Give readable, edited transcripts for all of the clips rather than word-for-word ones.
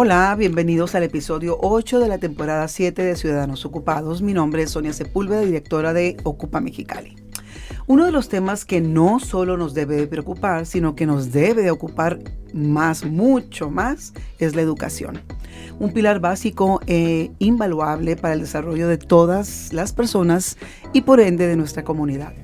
Hola, bienvenidos al episodio 8 de la temporada 7 de Ciudadanos Ocupados. Mi nombre es Sonia Sepúlveda, directora de Ocupa Mexicali. Uno de los temas que no solo nos debe de preocupar, sino que nos debe de ocupar más, mucho más, es la educación. Un pilar básico e invaluable para el desarrollo de todas las personas y por ende de nuestra comunidad.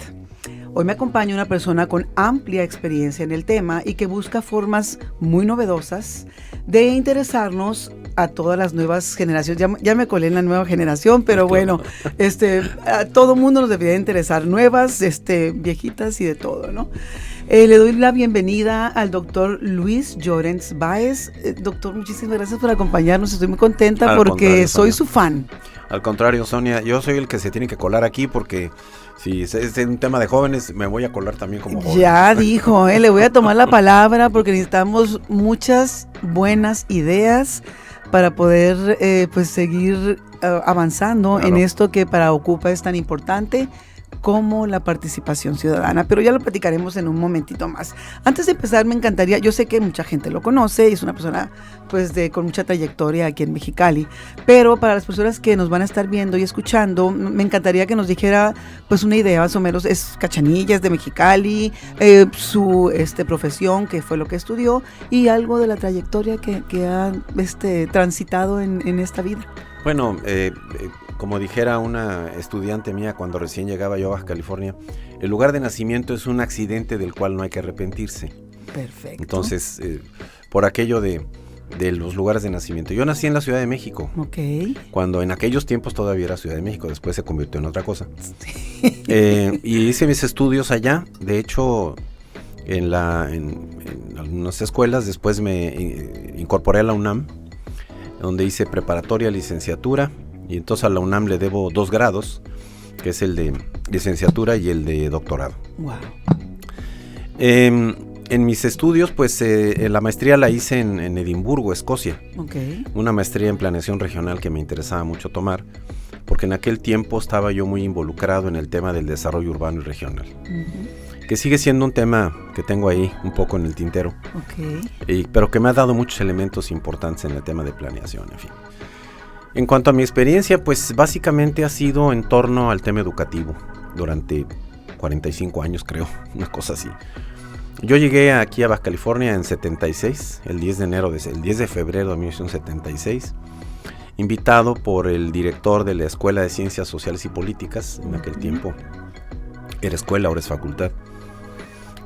Hoy me acompaña una persona con amplia experiencia en el tema y que busca formas muy novedosas de interesarnos a todas las nuevas generaciones. Ya me colé en la nueva generación, pero bueno, a todo mundo nos debería interesar, nuevas, viejitas y de todo, ¿no? Le doy la bienvenida al doctor Luis Llorens Báez. Doctor, muchísimas gracias por acompañarnos. Estoy muy contenta porque soy su fan. Al contrario, Sonia, yo soy el que se tiene que colar aquí porque si es un tema de jóvenes, me voy a colar también como joven. Ya dijo, le voy a tomar la palabra porque necesitamos muchas buenas ideas para poder seguir avanzando en esto que para Ocupa es tan importante como la participación ciudadana, pero ya lo platicaremos en un momentito más. Antes de empezar, me encantaría, yo sé que mucha gente lo conoce, es una persona con mucha trayectoria aquí en Mexicali, pero para las personas que nos van a estar viendo y escuchando, me encantaría que nos dijera una idea más o menos, es Cachanilla, es de Mexicali, su profesión, que fue lo que estudió, y algo de la trayectoria que ha transitado en esta vida. Bueno, como dijera una estudiante mía cuando recién llegaba yo a Baja California, el lugar de nacimiento es un accidente del cual no hay que arrepentirse. Perfecto. Entonces, por aquello de los lugares de nacimiento. Yo nací en la Ciudad de México. Ok. Cuando en aquellos tiempos todavía era Ciudad de México, después se convirtió en otra cosa. Y hice mis estudios allá. De hecho, en algunas escuelas, después me incorporé a la UNAM, donde hice preparatoria, licenciatura. Y entonces a la UNAM le debo 2 grados, que es el de licenciatura y el de doctorado. Wow. En mis estudios, la maestría la hice en Edimburgo, Escocia. Okay. Una maestría en planeación regional que me interesaba mucho tomar, porque en aquel tiempo estaba yo muy involucrado en el tema del desarrollo urbano y regional. Uh-huh. Que sigue siendo un tema que tengo ahí un poco en el tintero. Okay. Pero que me ha dado muchos elementos importantes en el tema de planeación, en fin. En cuanto a mi experiencia, básicamente ha sido en torno al tema educativo durante 45 años, creo, una cosa así. Yo llegué aquí a Baja California en 76, el 10 de febrero de 1976, invitado por el director de la Escuela de Ciencias Sociales y Políticas, en aquel tiempo era escuela, ahora es facultad.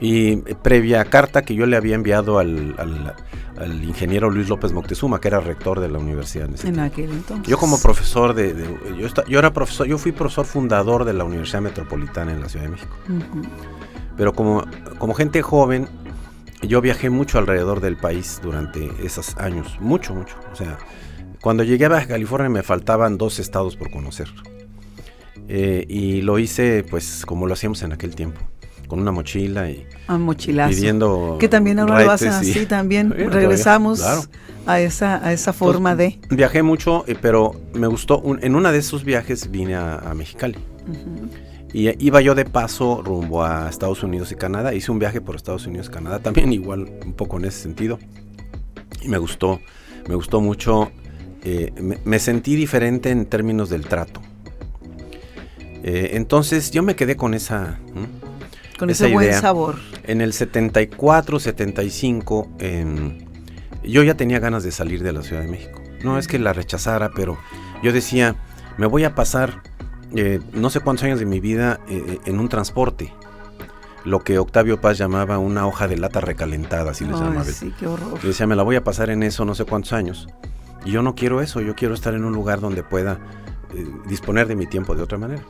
Y previa carta que yo le había enviado al ingeniero Luis López Moctezuma, que era rector de la universidad en aquel entonces. Yo como profesor yo fui profesor fundador de la Universidad Metropolitana en la Ciudad de México. Uh-huh. Pero como gente joven, yo viajé mucho alrededor del país durante esos años, mucho. O sea, cuando llegué a Baja California me faltaban 2 estados por conocer. Y lo hice como lo hacíamos en aquel tiempo, con una mochila y mochilazo, pidiendo que también ahora lo hacen así también. Regresamos claro. a esa forma. Entonces, viajé mucho, pero me gustó. En uno de esos viajes vine a Mexicali. Uh-huh. Y iba yo de paso rumbo a Estados Unidos y Canadá. Hice un viaje por Estados Unidos y Canadá también, igual un poco en ese sentido. Y me gustó mucho. Me sentí diferente en términos del trato. Entonces yo me quedé con esa ese buen sabor. En el 74, 75, yo ya tenía ganas de salir de la Ciudad de México. No es que la rechazara, pero yo decía, me voy a pasar no sé cuántos años de mi vida en un transporte. Lo que Octavio Paz llamaba una hoja de lata recalentada, así les llamaba. Sí, qué horror. Yo decía, me la voy a pasar en eso no sé cuántos años. Y yo no quiero eso, yo quiero estar en un lugar donde pueda disponer de mi tiempo de otra manera.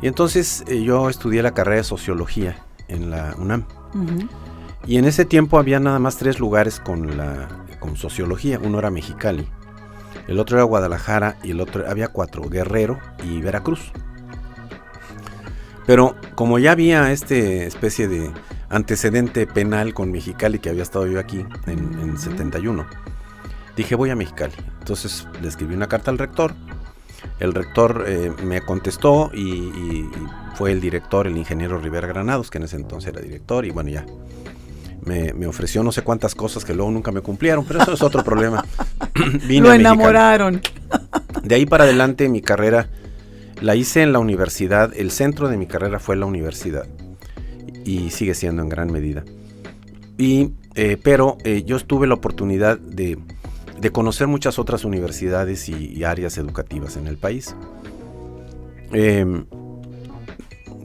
Y entonces yo estudié la carrera de Sociología en la UNAM. Uh-huh. Y en ese tiempo había nada más 3 lugares con Sociología. Uno era Mexicali, el otro era Guadalajara y había 4, Guerrero y Veracruz. Pero como ya había especie de antecedente penal con Mexicali, que había estado yo aquí en 71, dije voy a Mexicali. Entonces le escribí una carta al rector. El rector me contestó y fue el director, el ingeniero Rivera Granados, que en ese entonces era director, y bueno, ya me ofreció no sé cuántas cosas que luego nunca me cumplieron, pero eso es otro problema. Lo enamoraron. De ahí para adelante mi carrera la hice en la universidad, el centro de mi carrera fue la universidad y sigue siendo en gran medida. Pero yo tuve la oportunidad de conocer muchas otras universidades y áreas educativas en el país.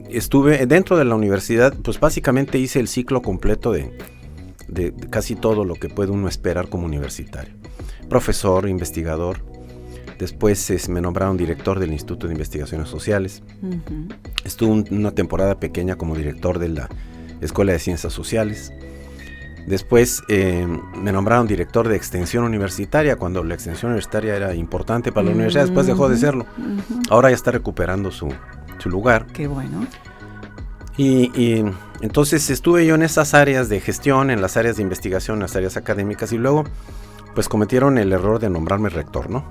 Estuve dentro de la universidad, pues básicamente hice el ciclo completo de casi todo lo que puede uno esperar como universitario. Profesor, investigador, después me nombraron director del Instituto de Investigaciones Sociales. Uh-huh. Estuve una temporada pequeña como director de la Escuela de Ciencias Sociales. Después me nombraron director de extensión universitaria, cuando la extensión universitaria era importante para la universidad, después dejó de serlo. Uh-huh. Ahora ya está recuperando su lugar. Qué bueno. Y entonces estuve yo en esas áreas de gestión, en las áreas de investigación, en las áreas académicas, y luego pues cometieron el error de nombrarme rector, ¿no?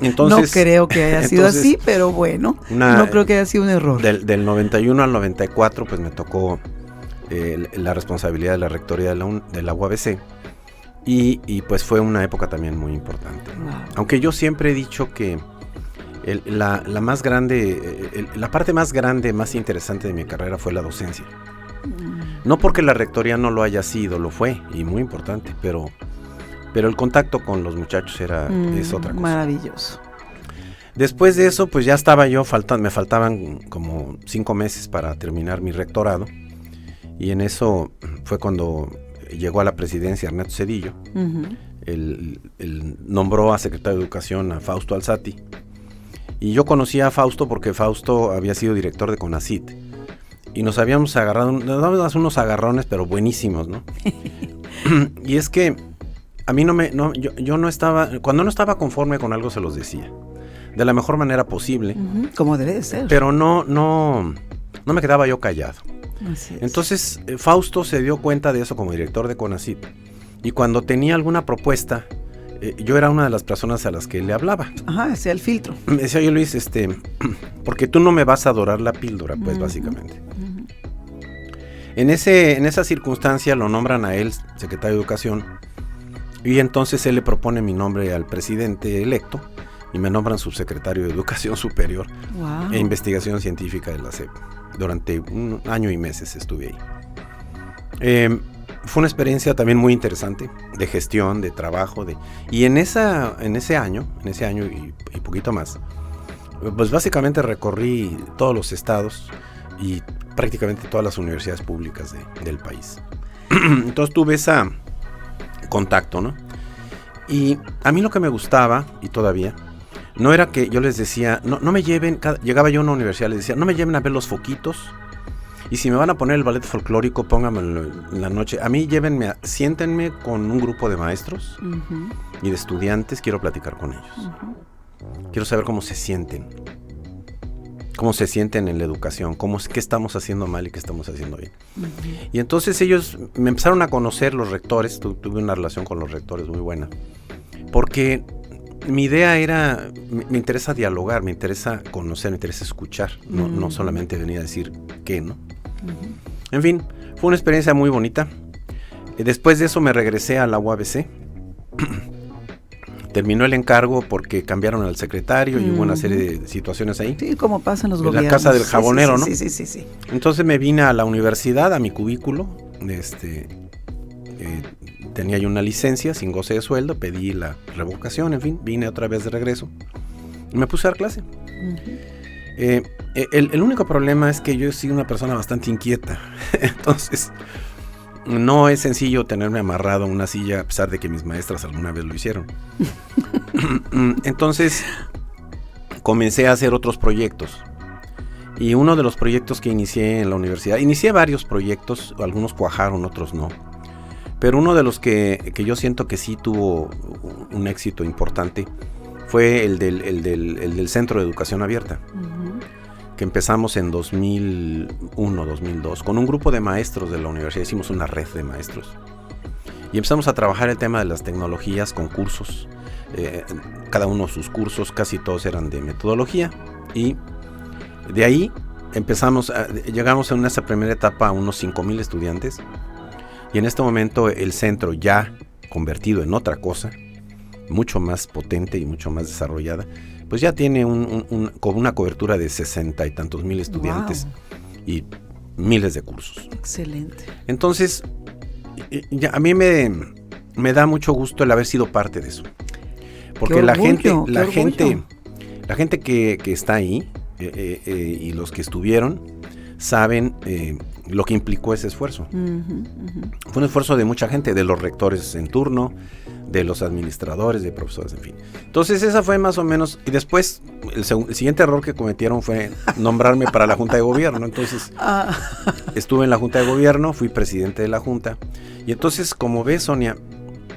Entonces, no creo que haya sido así, pero bueno, no creo que haya sido un error. Del 91 al 94 pues me tocó la responsabilidad de la rectoría de la UABC y pues fue una época también muy importante. Wow. Aunque yo siempre he dicho que la más grande, la parte más grande, más interesante de mi carrera fue la docencia. No porque la rectoría no lo haya sido, lo fue, y muy importante, pero el contacto con los muchachos es otra cosa. Maravilloso. Después de eso, pues ya estaba yo, me faltaban como 5 meses para terminar mi rectorado, y en eso fue cuando llegó a la presidencia Ernesto Zedillo. Uh-huh. Él nombró a secretario de Educación a Fausto Alzati, y yo conocía a Fausto porque Fausto había sido director de CONACYT, y nos habíamos agarrado, nos dábamos unos agarrones, pero buenísimos, ¿no? Y es que a mí yo no estaba, cuando no estaba conforme con algo se los decía, de la mejor manera posible. Uh-huh, como debe de ser. Pero no me quedaba yo callado. Así es. Entonces Fausto se dio cuenta de eso como director de CONACYT, y cuando tenía alguna propuesta, yo era una de las personas a las que le hablaba. Ajá, hacía el filtro. Me decía, oye Luis, porque tú no me vas a dorar la píldora, pues, uh-huh, básicamente. Uh-huh. En esa circunstancia lo nombran a él secretario de Educación, y entonces él le propone mi nombre al presidente electo y me nombran subsecretario de Educación Superior. Wow. E Investigación Científica de la SEP. Durante 1 año y meses estuve ahí. Fue una experiencia también muy interesante de gestión, de trabajo, y en ese año y poquito más, pues básicamente recorrí todos los estados y prácticamente todas las universidades públicas del país. Entonces tuve ese contacto, ¿no? Y a mí lo que me gustaba, y todavía, no era que yo les decía, no me lleven, llegaba yo a una universidad, les decía, no me lleven a ver los foquitos, y si me van a poner el ballet folclórico, pónganmelo en la noche. A mí siéntenme con un grupo de maestros, uh-huh, y de estudiantes, quiero platicar con ellos. Uh-huh. Quiero saber cómo se sienten en la educación, qué estamos haciendo mal y qué estamos haciendo bien. Uh-huh. Y entonces ellos me empezaron a conocer, los rectores, tuve una relación con los rectores muy buena, porque mi idea era, me interesa dialogar, me interesa conocer, me interesa escuchar, uh-huh, no solamente venir a decir qué, ¿no? Uh-huh. En fin, fue una experiencia muy bonita. Después de eso me regresé a la UABC. Terminó el encargo porque cambiaron al secretario, uh-huh, y hubo una serie de situaciones ahí. Sí, como pasa en los gobiernos. En la casa del jabonero, sí, ¿no? Sí. Entonces me vine a la universidad, a mi cubículo. Tenía yo una licencia sin goce de sueldo, pedí la revocación, en fin, vine otra vez de regreso y me puse a dar clase. Uh-huh. El único problema es que yo soy una persona bastante inquieta, entonces no es sencillo tenerme amarrado a una silla, a pesar de que mis maestras alguna vez lo hicieron. Entonces comencé a hacer otros proyectos, y uno de los proyectos que inicié en la universidad, inicié varios proyectos, algunos cuajaron, otros no, pero uno de los que yo siento que sí tuvo un éxito importante fue el del Centro de Educación Abierta, uh-huh, que empezamos en 2001, 2002, con un grupo de maestros de la universidad. Hicimos una red de maestros y empezamos a trabajar el tema de las tecnologías con cursos, cada uno sus cursos, casi todos eran de metodología, y de ahí llegamos en esa primera etapa a unos 5,000 estudiantes, Y en este momento el centro, ya convertido en otra cosa, mucho más potente y mucho más desarrollada, pues ya tiene con una cobertura de 60 y tantos mil estudiantes. Wow. Y miles de cursos. Excelente. Entonces, a mí me da mucho gusto el haber sido parte de eso. Porque la gente que está ahí y los que estuvieron saben lo que implicó ese esfuerzo. Fue un esfuerzo de mucha gente, de los rectores en turno, de los administradores, de profesores, en fin. Entonces esa fue más o menos, y después el siguiente error que cometieron fue nombrarme para la Junta de Gobierno. Entonces estuve en la Junta de Gobierno, fui presidente de la Junta, y entonces, como ves, Sonia,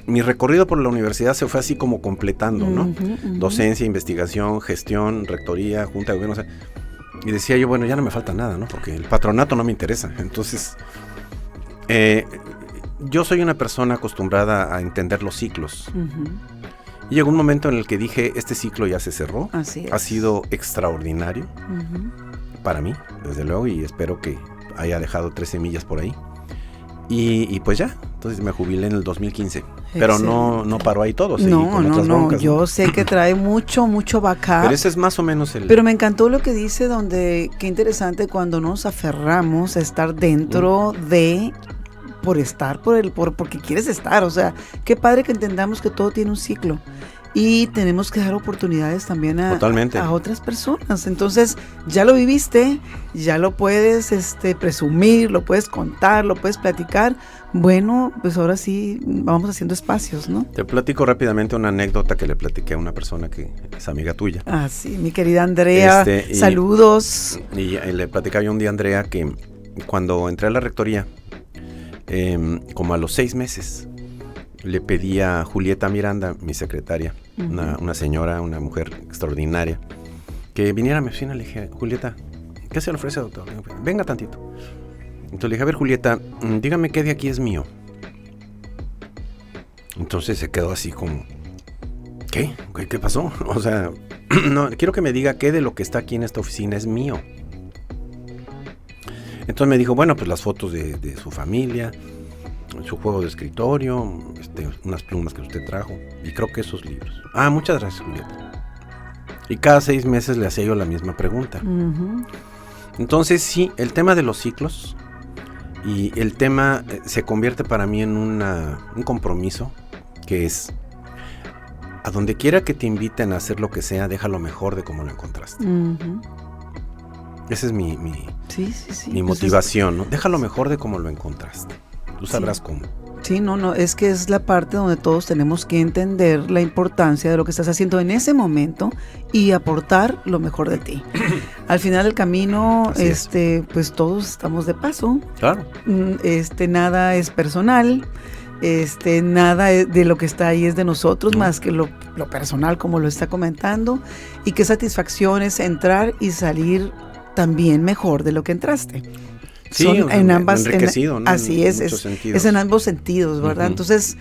mi recorrido por la universidad se fue así como completando, ¿no? Docencia, investigación, gestión, rectoría, Junta de Gobierno, o sea, y decía yo, bueno, ya no me falta nada, ¿no? Porque el patronato no me interesa. Entonces, yo soy una persona acostumbrada a entender los ciclos. Y llegó un momento en el que dije, este ciclo ya se cerró. Así es. Ha sido extraordinario para mí, desde luego, y espero que haya dejado 3 semillas por ahí. Y pues ya, entonces me jubilé en el 2015. Pero no paró ahí todo, seguí con otras broncas. Yo sé que trae mucho backup. Pero ese es más o menos el... Pero me encantó lo que dice, donde, qué interesante cuando nos aferramos a estar dentro de... porque quieres estar, o sea, qué padre que entendamos que todo tiene un ciclo y tenemos que dar oportunidades también a otras personas. Entonces, ya lo viviste, ya lo puedes presumir, lo puedes contar, lo puedes platicar. Bueno, pues ahora sí vamos haciendo espacios, ¿no? Te platico rápidamente una anécdota que le platiqué a una persona que es amiga tuya. Ah, sí, mi querida Andrea, saludos. Y le platicaba yo un día a Andrea que cuando entré a la rectoría, como a los 6 meses, le pedí a Julieta Miranda, mi secretaria, una señora, una mujer extraordinaria, que viniera a mi oficina. Le dije, Julieta, ¿qué se le ofrece, doctor? Venga tantito. Entonces le dije, a ver, Julieta, dígame qué de aquí es mío. Entonces se quedó así como, ¿qué? ¿Qué pasó? O sea, no, quiero que me diga qué de lo que está aquí en esta oficina es mío. Entonces me dijo, bueno, pues las fotos de su familia, su juego de escritorio, unas plumas que usted trajo, y creo que esos libros. Ah, muchas gracias, Julieta. Y cada 6 meses le hacía yo la misma pregunta. Entonces sí, el tema de los ciclos y el tema se convierte para mí en un compromiso, que es, a donde quiera que te inviten a hacer lo que sea, deja lo mejor de cómo lo encontraste. Esa es mi motivación, ¿no? Deja lo mejor de cómo lo encontraste. Tú sabrás cómo. Sí, es que es la parte donde todos tenemos que entender la importancia de lo que estás haciendo en ese momento y aportar lo mejor de ti. Al final del camino, pues todos estamos de paso. Claro. Nada es personal. Nada de lo que está ahí es de nosotros, más que lo personal, como lo está comentando, y qué satisfacción es entrar y salir también mejor de lo que entraste. Sí, enriquecido, ¿no? Así es en ambos sentidos, ¿verdad? Entonces,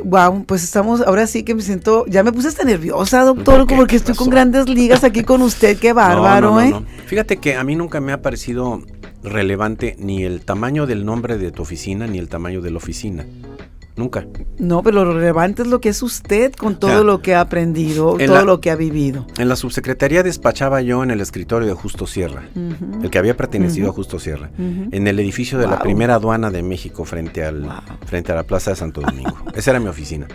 wow, pues estamos, ahora sí que me siento, ya me puse hasta nerviosa, doctor, porque estoy con grandes ligas aquí con usted, qué bárbaro, no. Fíjate que a mí nunca me ha parecido relevante ni el tamaño del nombre de tu oficina, ni el tamaño de la oficina. Nunca. No, pero lo relevante es lo que es usted con todo lo que ha aprendido, todo lo que ha vivido. En la subsecretaría despachaba yo en el escritorio de Justo Sierra, el que había pertenecido a Justo Sierra, en el edificio de la primera aduana de México frente a la Plaza de Santo Domingo. Esa era mi oficina.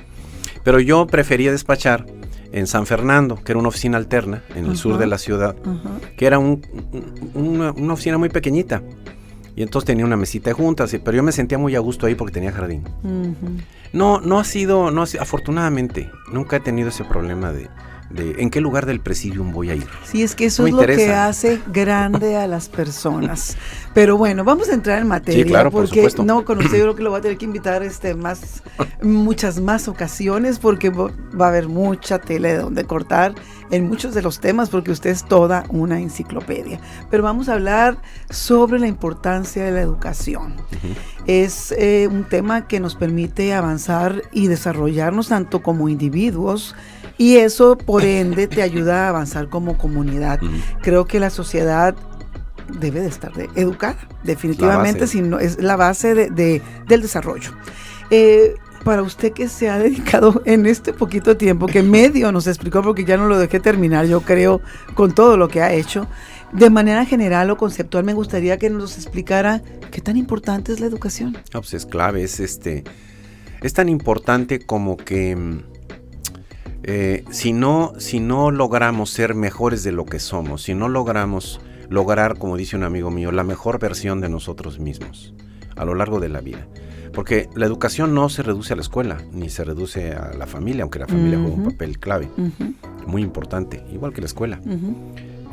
Pero yo prefería despachar en San Fernando, que era una oficina alterna en el sur de la ciudad, que era una oficina muy pequeñita. Y entonces tenía una mesita de juntas, pero yo me sentía muy a gusto ahí porque tenía jardín. No ha sido, afortunadamente, nunca he tenido ese problema de en qué lugar del presidium voy a ir. Sí, es que eso es lo que hace grande a las personas. Pero bueno, vamos a entrar en materia. Sí, claro, porque por supuesto. No, con usted yo creo que lo voy a tener que invitar muchas más ocasiones, porque va a haber mucha tela de donde cortar en muchos de los temas, porque usted es toda una enciclopedia. Pero vamos a hablar sobre la importancia de la educación. Es un tema que nos permite avanzar y desarrollarnos tanto como individuos, y eso por ende te ayuda a avanzar como comunidad. Creo que la sociedad debe de estar educada, definitivamente, si no, es la base del desarrollo. Para usted que se ha dedicado en este poquito tiempo, que medio nos explicó, porque ya no lo dejé terminar, yo creo, con todo lo que ha hecho, de manera general o conceptual, me gustaría que nos explicara qué tan importante es la educación. Pues es clave, es tan importante como que si no logramos ser mejores de lo que somos, si no logramos lograr, como dice un amigo mío, la mejor versión de nosotros mismos a lo largo de la vida. Porque la educación no se reduce a la escuela, ni se reduce a la familia, aunque la familia juega un papel clave, muy importante, igual que la escuela.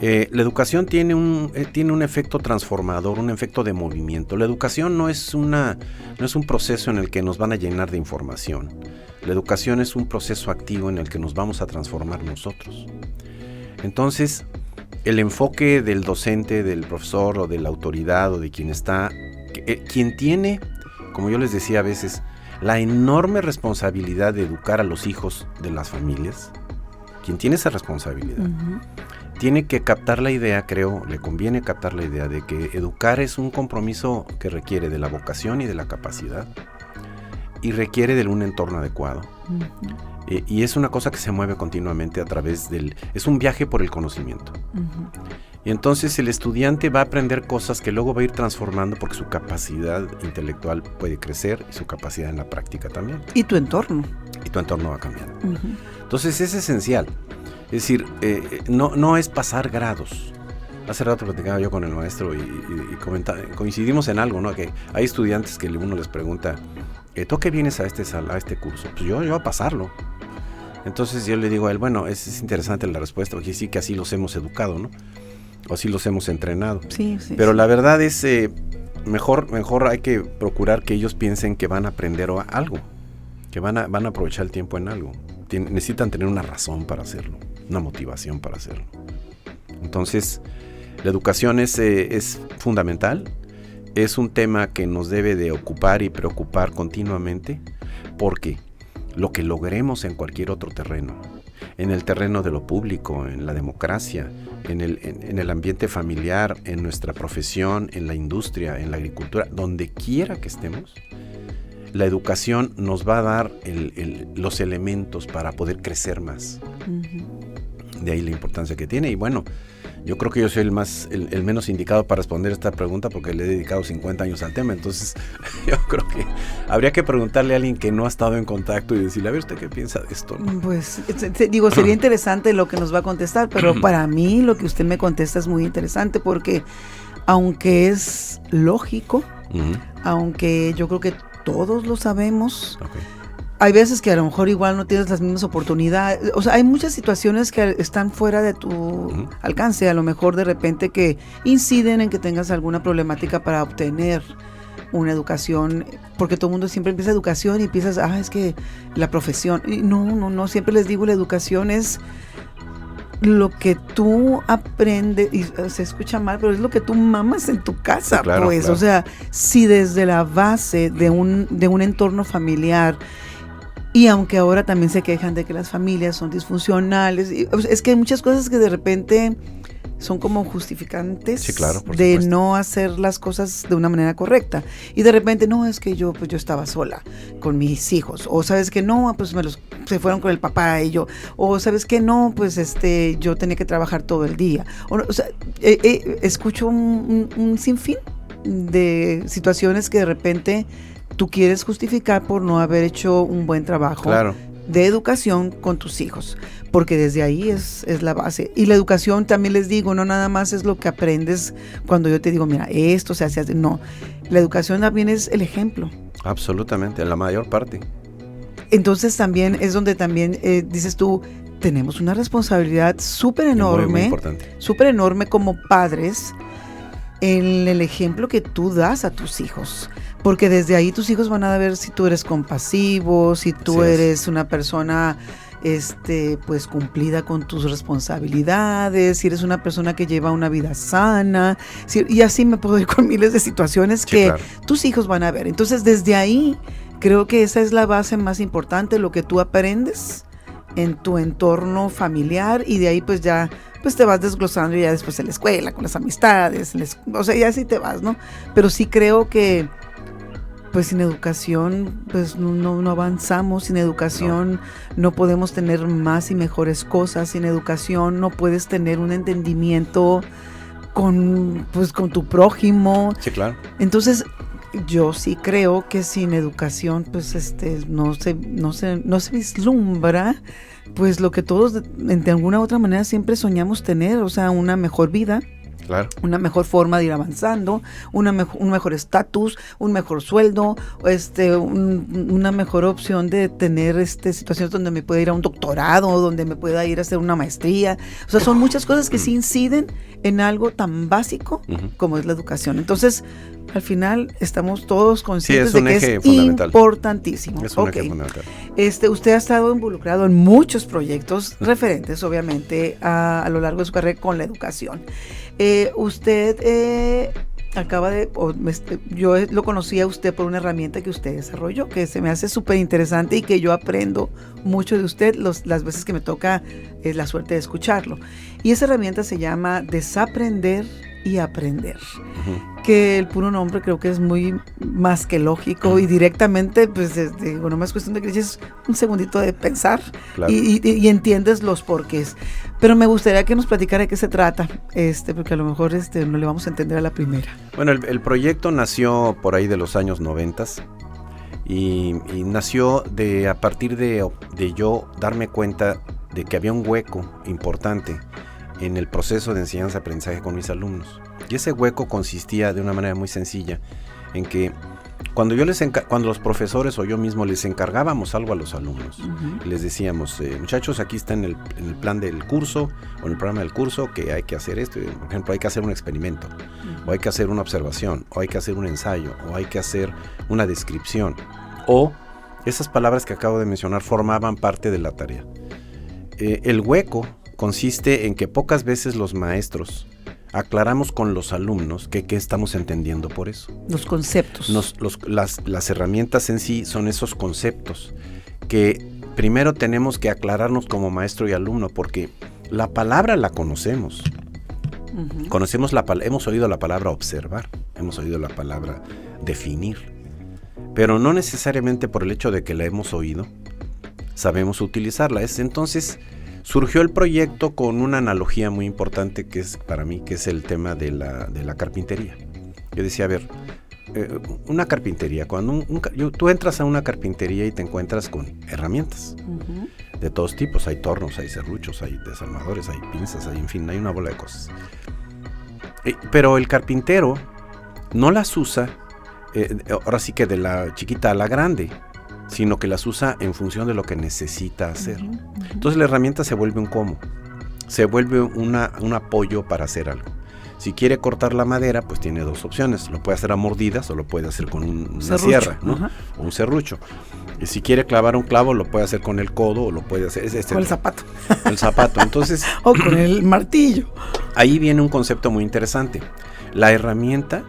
La educación tiene un efecto transformador, un efecto de movimiento. La educación no es un proceso en el que nos van a llenar de información. La educación es un proceso activo en el que nos vamos a transformar nosotros. Entonces, el enfoque del docente, del profesor o de la autoridad o de quien tiene, como yo les decía a veces, la enorme responsabilidad de educar a los hijos de las familias, quien tiene esa responsabilidad, tiene que captar la idea, le conviene captar la idea de que educar es un compromiso que requiere de la vocación y de la capacidad y requiere de un entorno adecuado. Y es una cosa que se mueve continuamente a través es un viaje por el conocimiento. Y entonces el estudiante va a aprender cosas que luego va a ir transformando porque su capacidad intelectual puede crecer y su capacidad en la práctica también. Y tu entorno. Y tu entorno va cambiando. Entonces es esencial. Es decir, no es pasar grados. Hace rato platicaba yo con el maestro y coincidimos en algo, ¿no? Que hay estudiantes que uno les pregunta, ¿tú qué vienes a este curso? Pues yo a pasarlo. Entonces yo le digo a él, bueno, es interesante la respuesta, porque sí que así los hemos educado, ¿no? O así los hemos entrenado. Sí. Pero la verdad es, mejor hay que procurar que ellos piensen que van a aprender algo, que van a aprovechar el tiempo en algo. Necesitan tener una razón para hacerlo, una motivación para hacerlo. Entonces, la educación es fundamental, es un tema que nos debe de ocupar y preocupar continuamente, porque lo que logremos en cualquier otro terreno, en el terreno de lo público, en la democracia, en el ambiente familiar, en nuestra profesión, en la industria, en la agricultura, donde quiera que estemos, la educación nos va a dar los elementos para poder crecer más. De ahí la importancia que tiene. Y bueno, yo creo que yo soy el menos indicado para responder esta pregunta porque le he dedicado 50 años al tema. Entonces, yo creo que habría que preguntarle a alguien que no ha estado en contacto y decirle, a ver, ¿usted qué piensa de esto? ¿No? Pues, sería interesante lo que nos va a contestar, pero para mí lo que usted me contesta es muy interesante porque, aunque es lógico, aunque yo creo que todos lo sabemos, hay veces que a lo mejor igual no tienes las mismas oportunidades, o sea, hay muchas situaciones que están fuera de tu alcance, a lo mejor de repente que inciden en que tengas alguna problemática para obtener una educación, porque todo el mundo siempre empieza educación y empiezas, es que la profesión, y no, siempre les digo, la educación es lo que tú aprendes, y se escucha mal, pero es lo que tú mamas en tu casa, sí, claro, pues, claro. O sea, si desde la base de un entorno familiar, y aunque ahora también se quejan de que las familias son disfuncionales, es que hay muchas cosas que de repente son como justificantes, sí, claro, por de supuesto. No hacer las cosas de una manera correcta. Y de repente, no, es que yo estaba sola con mis hijos. O sabes que no, pues se fueron con el papá y yo. O sabes que no, pues yo tenía que trabajar todo el día. O sea, escucho un sinfín de situaciones que de repente tú quieres justificar por no haber hecho un buen trabajo. Claro. De educación con tus hijos, porque desde ahí es la base. Y la educación, también les digo, no nada más es lo que aprendes cuando yo te digo, mira, esto se hace, no. La educación también es el ejemplo. Absolutamente, en la mayor parte. Entonces también es donde también dices tú, tenemos una responsabilidad súper enorme, muy importante. Súper enorme como padres en el ejemplo que tú das a tus hijos. Porque desde ahí tus hijos van a ver si tú eres compasivo, si tú eres una persona pues cumplida con tus responsabilidades, si eres una persona que lleva una vida sana, y así me puedo ir con miles de situaciones que claro. Tus hijos van a ver. Entonces desde ahí creo que esa es la base más importante, lo que tú aprendes en tu entorno familiar, y de ahí pues ya pues te vas desglosando y ya después en la escuela, con las amistades, o sea, ya así te vas, ¿no? Pero sí creo que pues sin educación pues no avanzamos, sin educación no podemos tener más y mejores cosas, sin educación no puedes tener un entendimiento con tu prójimo. Sí, claro. Entonces, yo sí creo que sin educación pues no se vislumbra pues lo que todos de alguna u otra manera siempre soñamos tener, o sea, una mejor vida. Claro. Una mejor forma de ir avanzando, un mejor estatus, un mejor sueldo, una mejor opción de tener situaciones donde me pueda ir a un doctorado, donde me pueda ir a hacer una maestría. O sea, son muchas cosas que sí inciden en algo tan básico como es la educación. Entonces, al final estamos todos conscientes de que es importantísimo. Es un eje fundamental. Usted ha estado involucrado en muchos proyectos referentes, obviamente, a lo largo de su carrera con la educación. Usted yo lo conocí a usted por una herramienta que usted desarrolló, que se me hace súper interesante y que yo aprendo mucho de usted las veces que me toca la suerte de escucharlo. Y esa herramienta se llama Desaprender y Aprender, que el puro nombre creo que es muy más que lógico y directamente, pues digo, no más cuestión de que dices un segundito de pensar, claro, y entiendes los porqués. Pero me gustaría que nos platicara de qué se trata, porque a lo mejor no le vamos a entender a la primera. Bueno, el proyecto nació por ahí de los años 90 y nació a partir de yo darme cuenta de que había un hueco importante en el proceso de enseñanza-aprendizaje con mis alumnos. Y ese hueco consistía de una manera muy sencilla en que cuando los profesores o yo mismo les encargábamos algo a los alumnos, les decíamos, muchachos, aquí está en el plan del curso o en el programa del curso que hay que hacer esto. Por ejemplo, hay que hacer un experimento, o hay que hacer una observación, o hay que hacer un ensayo, o hay que hacer una descripción, o esas palabras que acabo de mencionar formaban parte de la tarea. El hueco consiste en que pocas veces los maestros aclaramos con los alumnos qué estamos entendiendo por eso. Los conceptos. Las herramientas en sí son esos conceptos que primero tenemos que aclararnos como maestro y alumno, porque la palabra la conocemos. Hemos oído la palabra observar, hemos oído la palabra definir, pero no necesariamente por el hecho de que la hemos oído sabemos utilizarla. Entonces surgió el proyecto con una analogía muy importante que es para mí, que es el tema de la carpintería. Yo decía, a ver, una carpintería, cuando tú entras a una carpintería y te encuentras con herramientas de todos tipos. Hay tornos, hay serruchos, hay desarmadores, hay pinzas, hay una bola de cosas. Pero el carpintero no las usa, ahora sí que de la chiquita a la grande, sino que las usa en función de lo que necesita hacer. Entonces la herramienta se vuelve un cómo, se vuelve un apoyo para hacer algo. Si quiere cortar la madera, pues tiene dos opciones, lo puede hacer a mordidas o lo puede hacer con una sierra, ¿no? O un serrucho. Y si quiere clavar un clavo, lo puede hacer con el codo o lo puede hacer... Con el zapato. El zapato, entonces... o con el martillo. Ahí viene un concepto muy interesante. La herramienta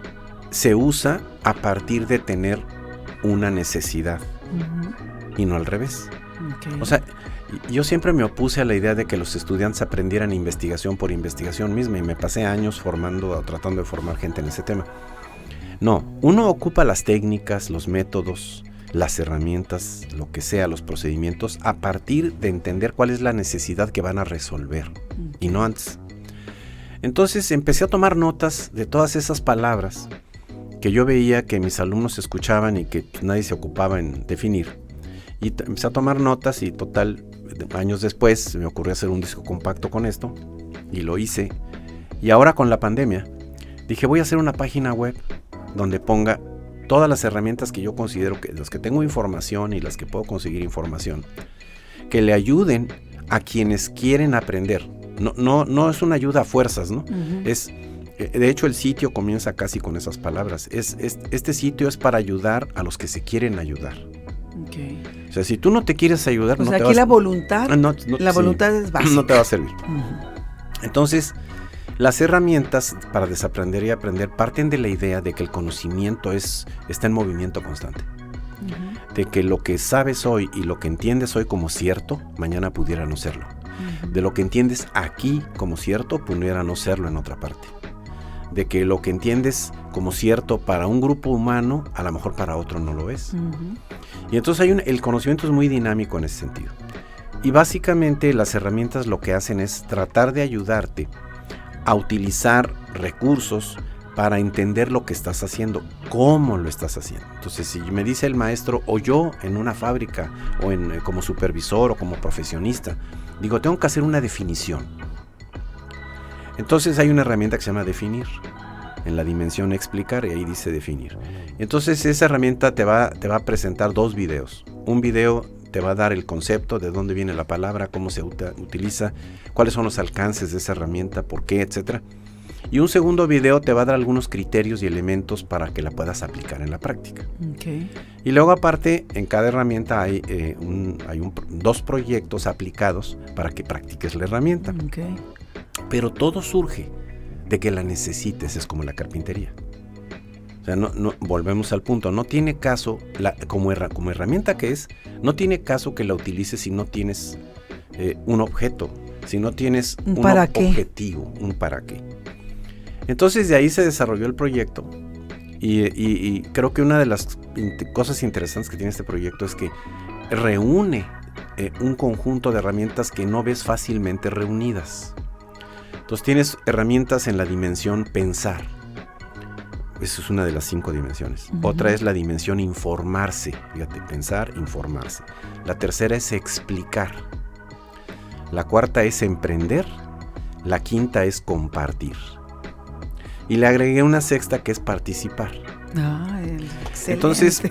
se usa a partir de tener una necesidad. Y no al revés. O sea, yo siempre me opuse a la idea de que los estudiantes aprendieran investigación por investigación misma, y me pasé años tratando de formar gente en ese tema. No, uno ocupa las técnicas, los métodos, las herramientas, lo que sea, los procedimientos, a partir de entender cuál es la necesidad que van a resolver, y no antes. Entonces empecé a tomar notas de todas esas palabras que yo veía que mis alumnos escuchaban y que nadie se ocupaba en definir. Y empecé a tomar notas y total, años después me ocurrió hacer un disco compacto con esto y lo hice. Y ahora con la pandemia dije, voy a hacer una página web donde ponga todas las herramientas que yo considero que las que tengo información y las que puedo conseguir información, que le ayuden a quienes quieren aprender. No es una ayuda a fuerzas, ¿no? De hecho, el sitio comienza casi con esas palabras. Este sitio es para ayudar a los que se quieren ayudar. Okay. O sea, si tú no te quieres ayudar, pues no te vas a... la voluntad, la voluntad es básica. No te va a servir. Entonces, las herramientas para desaprender y aprender parten de la idea de que el conocimiento está en movimiento constante. De que lo que sabes hoy y lo que entiendes hoy como cierto, mañana pudiera no serlo. De lo que entiendes aquí como cierto, pudiera no serlo en otra parte. De que lo que entiendes como cierto para un grupo humano, a lo mejor para otro no lo es. Y entonces el conocimiento es muy dinámico en ese sentido. Y básicamente las herramientas lo que hacen es tratar de ayudarte a utilizar recursos para entender lo que estás haciendo, cómo lo estás haciendo. Entonces, si me dice el maestro, o yo en una fábrica, o como supervisor, o como profesionista, digo, tengo que hacer una definición. Entonces hay una herramienta que se llama definir, en la dimensión explicar, y ahí dice definir. Entonces esa herramienta te va a presentar 2 videos. Un video te va a dar el concepto, de dónde viene la palabra, cómo se utiliza, cuáles son los alcances de esa herramienta, por qué, etc. Y un segundo video te va a dar algunos criterios y elementos para que la puedas aplicar en la práctica. Okay. Y luego aparte, en cada herramienta hay 2 proyectos aplicados para que practiques la herramienta. Okay. Pero todo surge de que la necesites, es como la carpintería. O sea, no volvemos al punto, no tiene caso, como herramienta que es, no tiene caso que la utilices si no tienes un objeto, si no tienes un objetivo, un para qué. Entonces de ahí se desarrolló el proyecto y creo que una de las cosas interesantes que tiene este proyecto es que reúne un conjunto de herramientas que no ves fácilmente reunidas. Entonces tienes herramientas en la dimensión pensar. Esa es una de las 5 dimensiones. Otra es la dimensión informarse. Fíjate, pensar, informarse. La tercera es explicar. La cuarta es emprender. La quinta es compartir. Y le agregué una sexta que es participar. Excelente. Entonces,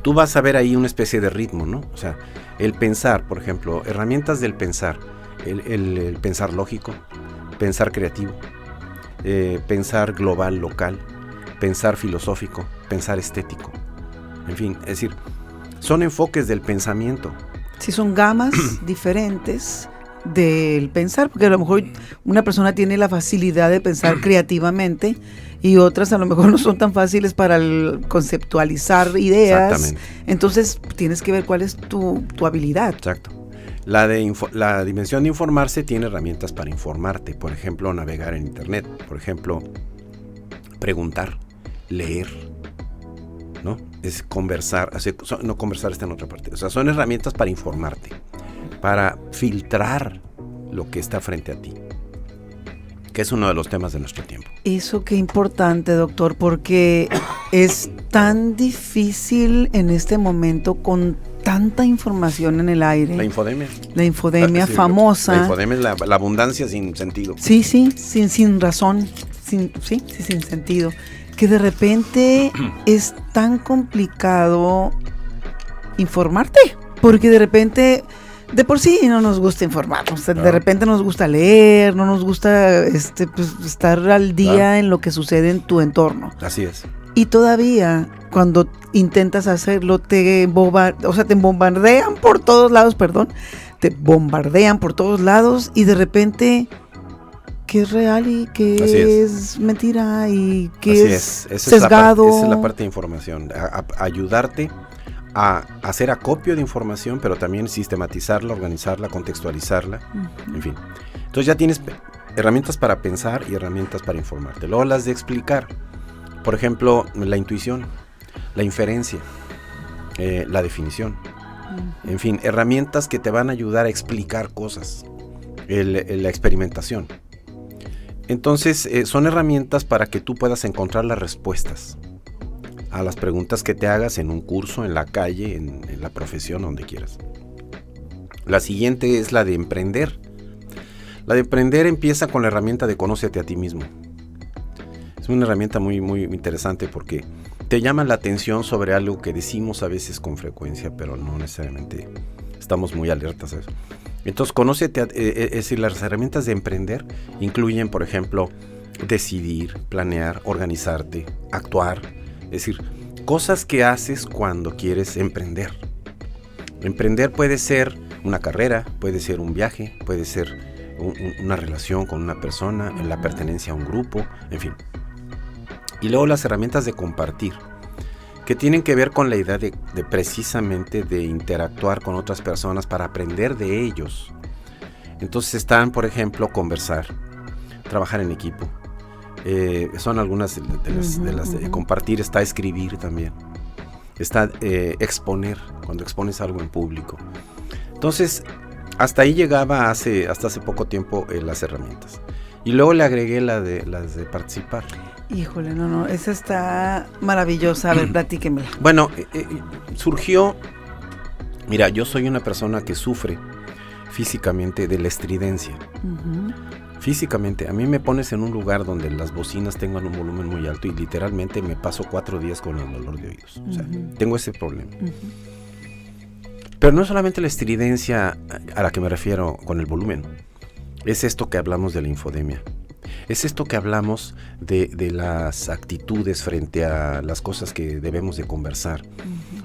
tú vas a ver ahí una especie de ritmo, ¿no? O sea, el pensar, por ejemplo, herramientas del pensar. El pensar lógico, pensar creativo, pensar global, local, pensar filosófico, pensar estético. En fin, es decir, son enfoques del pensamiento. Sí, son gamas diferentes del pensar, porque a lo mejor una persona tiene la facilidad de pensar creativamente y otras a lo mejor no son tan fáciles para conceptualizar ideas. Exactamente. Entonces tienes que ver cuál es tu habilidad. Exacto. La dimensión de informarse tiene herramientas para informarte, por ejemplo, navegar en internet, por ejemplo, preguntar, leer, ¿no? Es conversar, no conversar está en otra parte, o sea, son herramientas para informarte, para filtrar lo que está frente a ti, que es uno de los temas de nuestro tiempo. Eso qué importante, doctor, porque es tan difícil en este momento con tanta información en el aire. La infodemia. La infodemia famosa. La infodemia es la abundancia sin sentido. Sí, sin razón, sin sentido. Que de repente es tan complicado informarte, porque de repente, de por sí no nos gusta informarnos, de repente nos gusta leer, no nos gusta estar al día en lo que sucede en tu entorno. Así es. Y todavía cuando intentas hacerlo te bombardean por todos lados, y de repente qué es real y qué es mentira y qué es sesgado. Esa es la parte de información, ayudarte a hacer acopio de información, pero también sistematizarla, organizarla, contextualizarla, en fin. Entonces ya tienes herramientas para pensar y herramientas para informarte. Luego las de explicar. Por ejemplo, la intuición, la inferencia, la definición. En fin, herramientas que te van a ayudar a explicar cosas. La experimentación. Entonces, son herramientas para que tú puedas encontrar las respuestas a las preguntas que te hagas en un curso, en la calle, en la profesión, donde quieras. La siguiente es la de emprender. La de emprender empieza con la herramienta de conócete a ti mismo. Es una herramienta muy, muy interesante porque te llama la atención sobre algo que decimos a veces con frecuencia, pero no necesariamente estamos muy alertas a eso. Entonces, conócete, es decir, las herramientas de emprender incluyen, por ejemplo, decidir, planear, organizarte, actuar. Es decir, cosas que haces cuando quieres emprender. Emprender puede ser una carrera, puede ser un viaje, puede ser una relación con una persona, la pertenencia a un grupo, en fin. Y luego las herramientas de compartir, que tienen que ver con la idea de precisamente de interactuar con otras personas para aprender de ellos. Entonces están, por ejemplo, conversar, trabajar en equipo. Son algunas de las compartir, está escribir también. Está exponer, cuando expones algo en público. Entonces, hasta ahí llegaba hasta hace poco tiempo las herramientas. Y luego le agregué las de participar. Híjole, no, esa está maravillosa. A ver, platíquemela. Bueno, surgió, mira, yo soy una persona que sufre físicamente de la estridencia. Físicamente, a mí me pones en un lugar donde las bocinas tengan un volumen muy alto y literalmente me paso 4 días con el dolor de oídos. O sea, tengo ese problema. Pero no solamente la estridencia a la que me refiero con el volumen, es esto que hablamos de la infodemia. Es esto que hablamos de las actitudes frente a las cosas que debemos de conversar.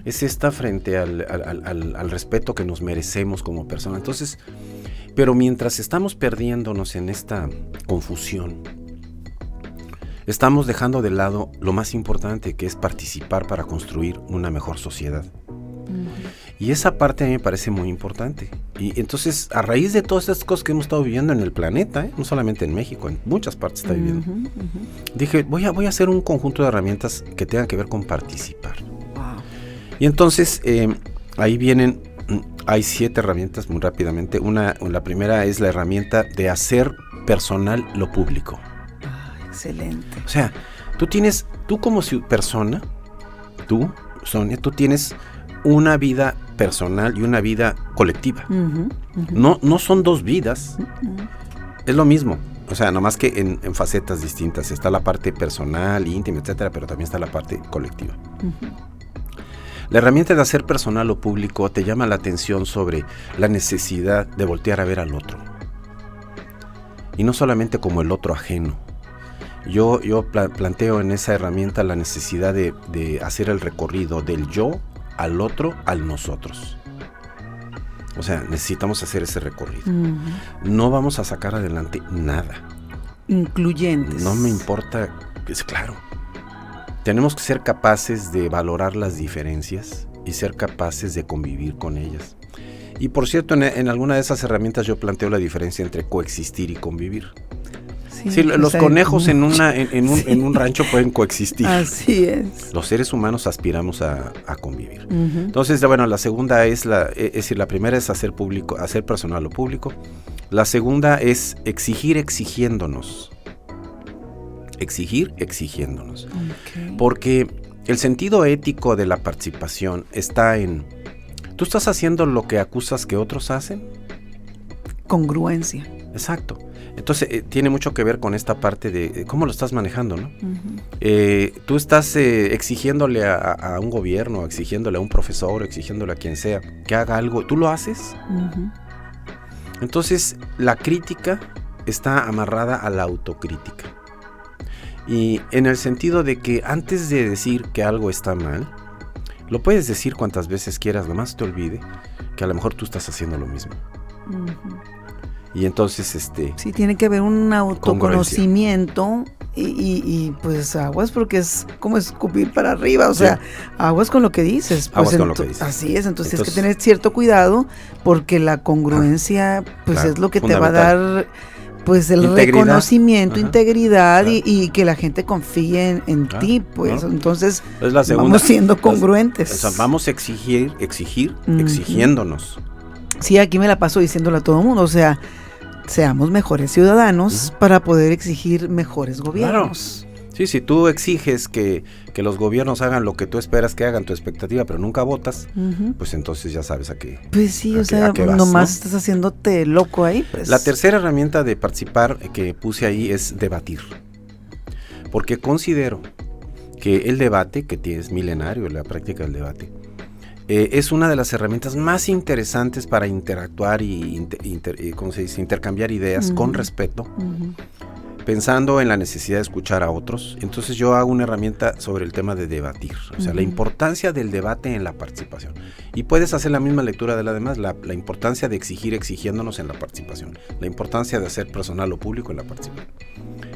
Es esta frente al respeto que nos merecemos como personas. Entonces, pero mientras estamos perdiéndonos en esta confusión, estamos dejando de lado lo más importante, que es participar para construir una mejor sociedad. Y esa parte a mí me parece muy importante. Y entonces, a raíz de todas estas cosas que hemos estado viviendo en el planeta, no solamente en México, en muchas partes está viviendo, dije, voy a hacer un conjunto de herramientas que tengan que ver con participar. Y entonces, ahí vienen, hay 7 herramientas muy rápidamente. La primera es la herramienta de hacer personal lo público. Excelente. O sea, tú como persona, Sonia, tú tienes una vida personal y una vida colectiva. No son 2 vidas. Es lo mismo. O sea, nomás que en facetas distintas. Está la parte personal, íntima, etcétera, pero también está la parte colectiva. La herramienta de hacer personal o público te llama la atención sobre la necesidad de voltear a ver al otro. Y no solamente como el otro ajeno. Yo planteo en esa herramienta la necesidad de hacer el recorrido del yo al otro, al nosotros. O sea, necesitamos hacer ese recorrido. No vamos a sacar adelante nada. Incluyentes. No me importa, es claro. Tenemos que ser capaces de valorar las diferencias y ser capaces de convivir con ellas. Y por cierto, en alguna de esas herramientas yo planteo la diferencia entre coexistir y convivir. Sí, los conejos en un rancho pueden coexistir. Así es. Los seres humanos aspiramos a convivir. Entonces, bueno, la segunda es decir, la primera es hacer personal lo público. La segunda es exigir exigiéndonos. Exigir exigiéndonos. Porque el sentido ético de la participación está en, ¿tú estás haciendo lo que acusas que otros hacen? Congruencia. Exacto. Entonces, tiene mucho que ver con esta parte de cómo lo estás manejando, ¿no? Tú estás exigiéndole a un gobierno, exigiéndole a un profesor, exigiéndole a quien sea que haga algo. ¿Tú lo haces? Entonces, la crítica está amarrada a la autocrítica. Y en el sentido de que antes de decir que algo está mal, lo puedes decir cuantas veces quieras, nomás te olvide que a lo mejor tú estás haciendo lo mismo. Y entonces sí, tiene que haber un autoconocimiento y pues aguas, porque es como escupir para arriba, o sea, aguas con lo que dices. Pues aguas con lo que dices. Así es, entonces tienes que tener cierto cuidado, porque la congruencia es lo que te va a dar pues el integridad, reconocimiento, integridad y que la gente confíe en ti, pues. Entonces vamos siendo congruentes. Vamos a exigiéndonos. Sí, aquí me la paso diciéndole a todo el mundo, o sea, seamos mejores ciudadanos para poder exigir mejores gobiernos. Claro. Sí, si tú exiges que los gobiernos hagan lo que tú esperas que hagan, tu expectativa, pero nunca votas, pues entonces ya sabes a qué. Pues sí, o sea, nomás estás haciéndote loco ahí, pues. La tercera herramienta de participar que puse ahí es debatir. Porque considero que el debate, que es milenario, la práctica del debate, es una de las herramientas más interesantes para interactuar y ¿cómo se dice? Intercambiar ideas con respeto, pensando en la necesidad de escuchar a otros. Entonces yo hago una herramienta sobre el tema de debatir, o sea, la importancia del debate en la participación. Y puedes hacer la misma lectura de la demás, la importancia de exigiéndonos en la participación, la importancia de hacer personal o público en la participación.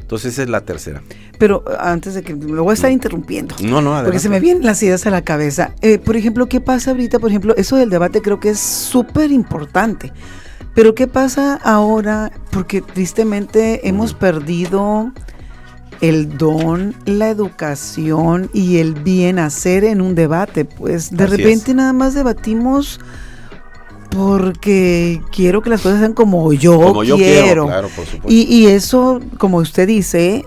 Entonces esa es la tercera. Pero antes de que me voy a estar interrumpiendo. No, adelante. Porque se me vienen las ideas a la cabeza. Por ejemplo, ¿qué pasa ahorita? Por ejemplo, eso del debate creo que es súper importante. Pero ¿qué pasa ahora? Porque tristemente hemos perdido el don, la educación y el bien hacer en un debate. Pues de repente nada más debatimos porque quiero que las cosas sean como yo quiero. Claro, por supuesto. Y eso, como usted dice,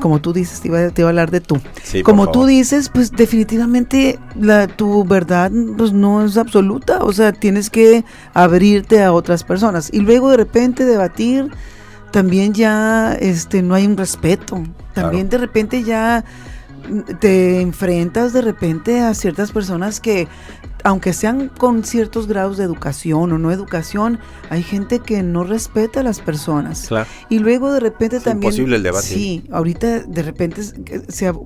como tú dices, te iba a hablar de tú. Sí, como tú dices, pues definitivamente tu verdad pues no es absoluta. O sea, tienes que abrirte a otras personas. Y luego de repente debatir, también ya no hay un respeto. También de repente ya te enfrentas de repente a ciertas personas que, aunque sean con ciertos grados de educación o no educación, hay gente que no respeta a las personas. Claro. Y luego de repente es también... imposible el debate. Sí, ahorita de repente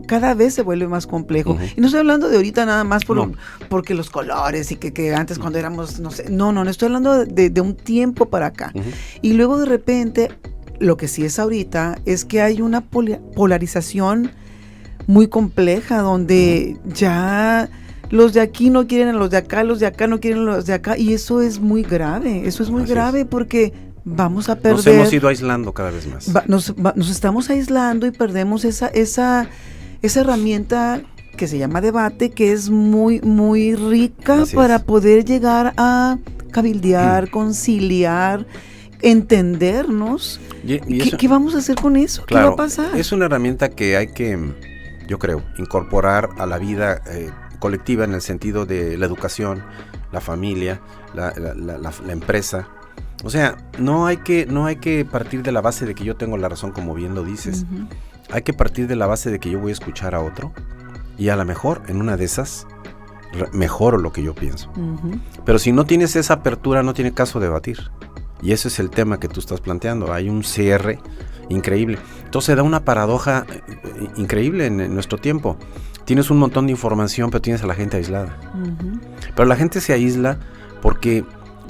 cada vez se vuelve más complejo. Y no estoy hablando de ahorita nada más porque los colores y que antes cuando éramos, no sé, no estoy hablando de un tiempo para acá. Y luego de repente, lo que sí es ahorita es que hay una polarización muy compleja donde ya... Los de aquí no quieren a los de acá no quieren a los de acá, y eso es muy grave, porque vamos a perder. Nos hemos ido aislando cada vez más. Nos estamos aislando y perdemos esa herramienta que se llama debate, que es muy, muy rica para poder llegar a cabildear, conciliar, entendernos. ¿Qué vamos a hacer con eso? Claro, ¿qué va a pasar? Es una herramienta que hay que, yo creo, incorporar a la vida colectiva en el sentido de la educación, la familia, la empresa. O sea, no hay que partir de la base de que yo tengo la razón, como bien lo dices. Hay que partir de la base de que yo voy a escuchar a otro y a lo mejor en una de esas mejoro lo que yo pienso. Pero si no tienes esa apertura, no tiene caso debatir. Y ese es el tema que tú estás planteando. Hay un cierre increíble. Entonces da una paradoja increíble en nuestro tiempo. Tienes un montón de información, pero tienes a la gente aislada. Pero la gente se aísla porque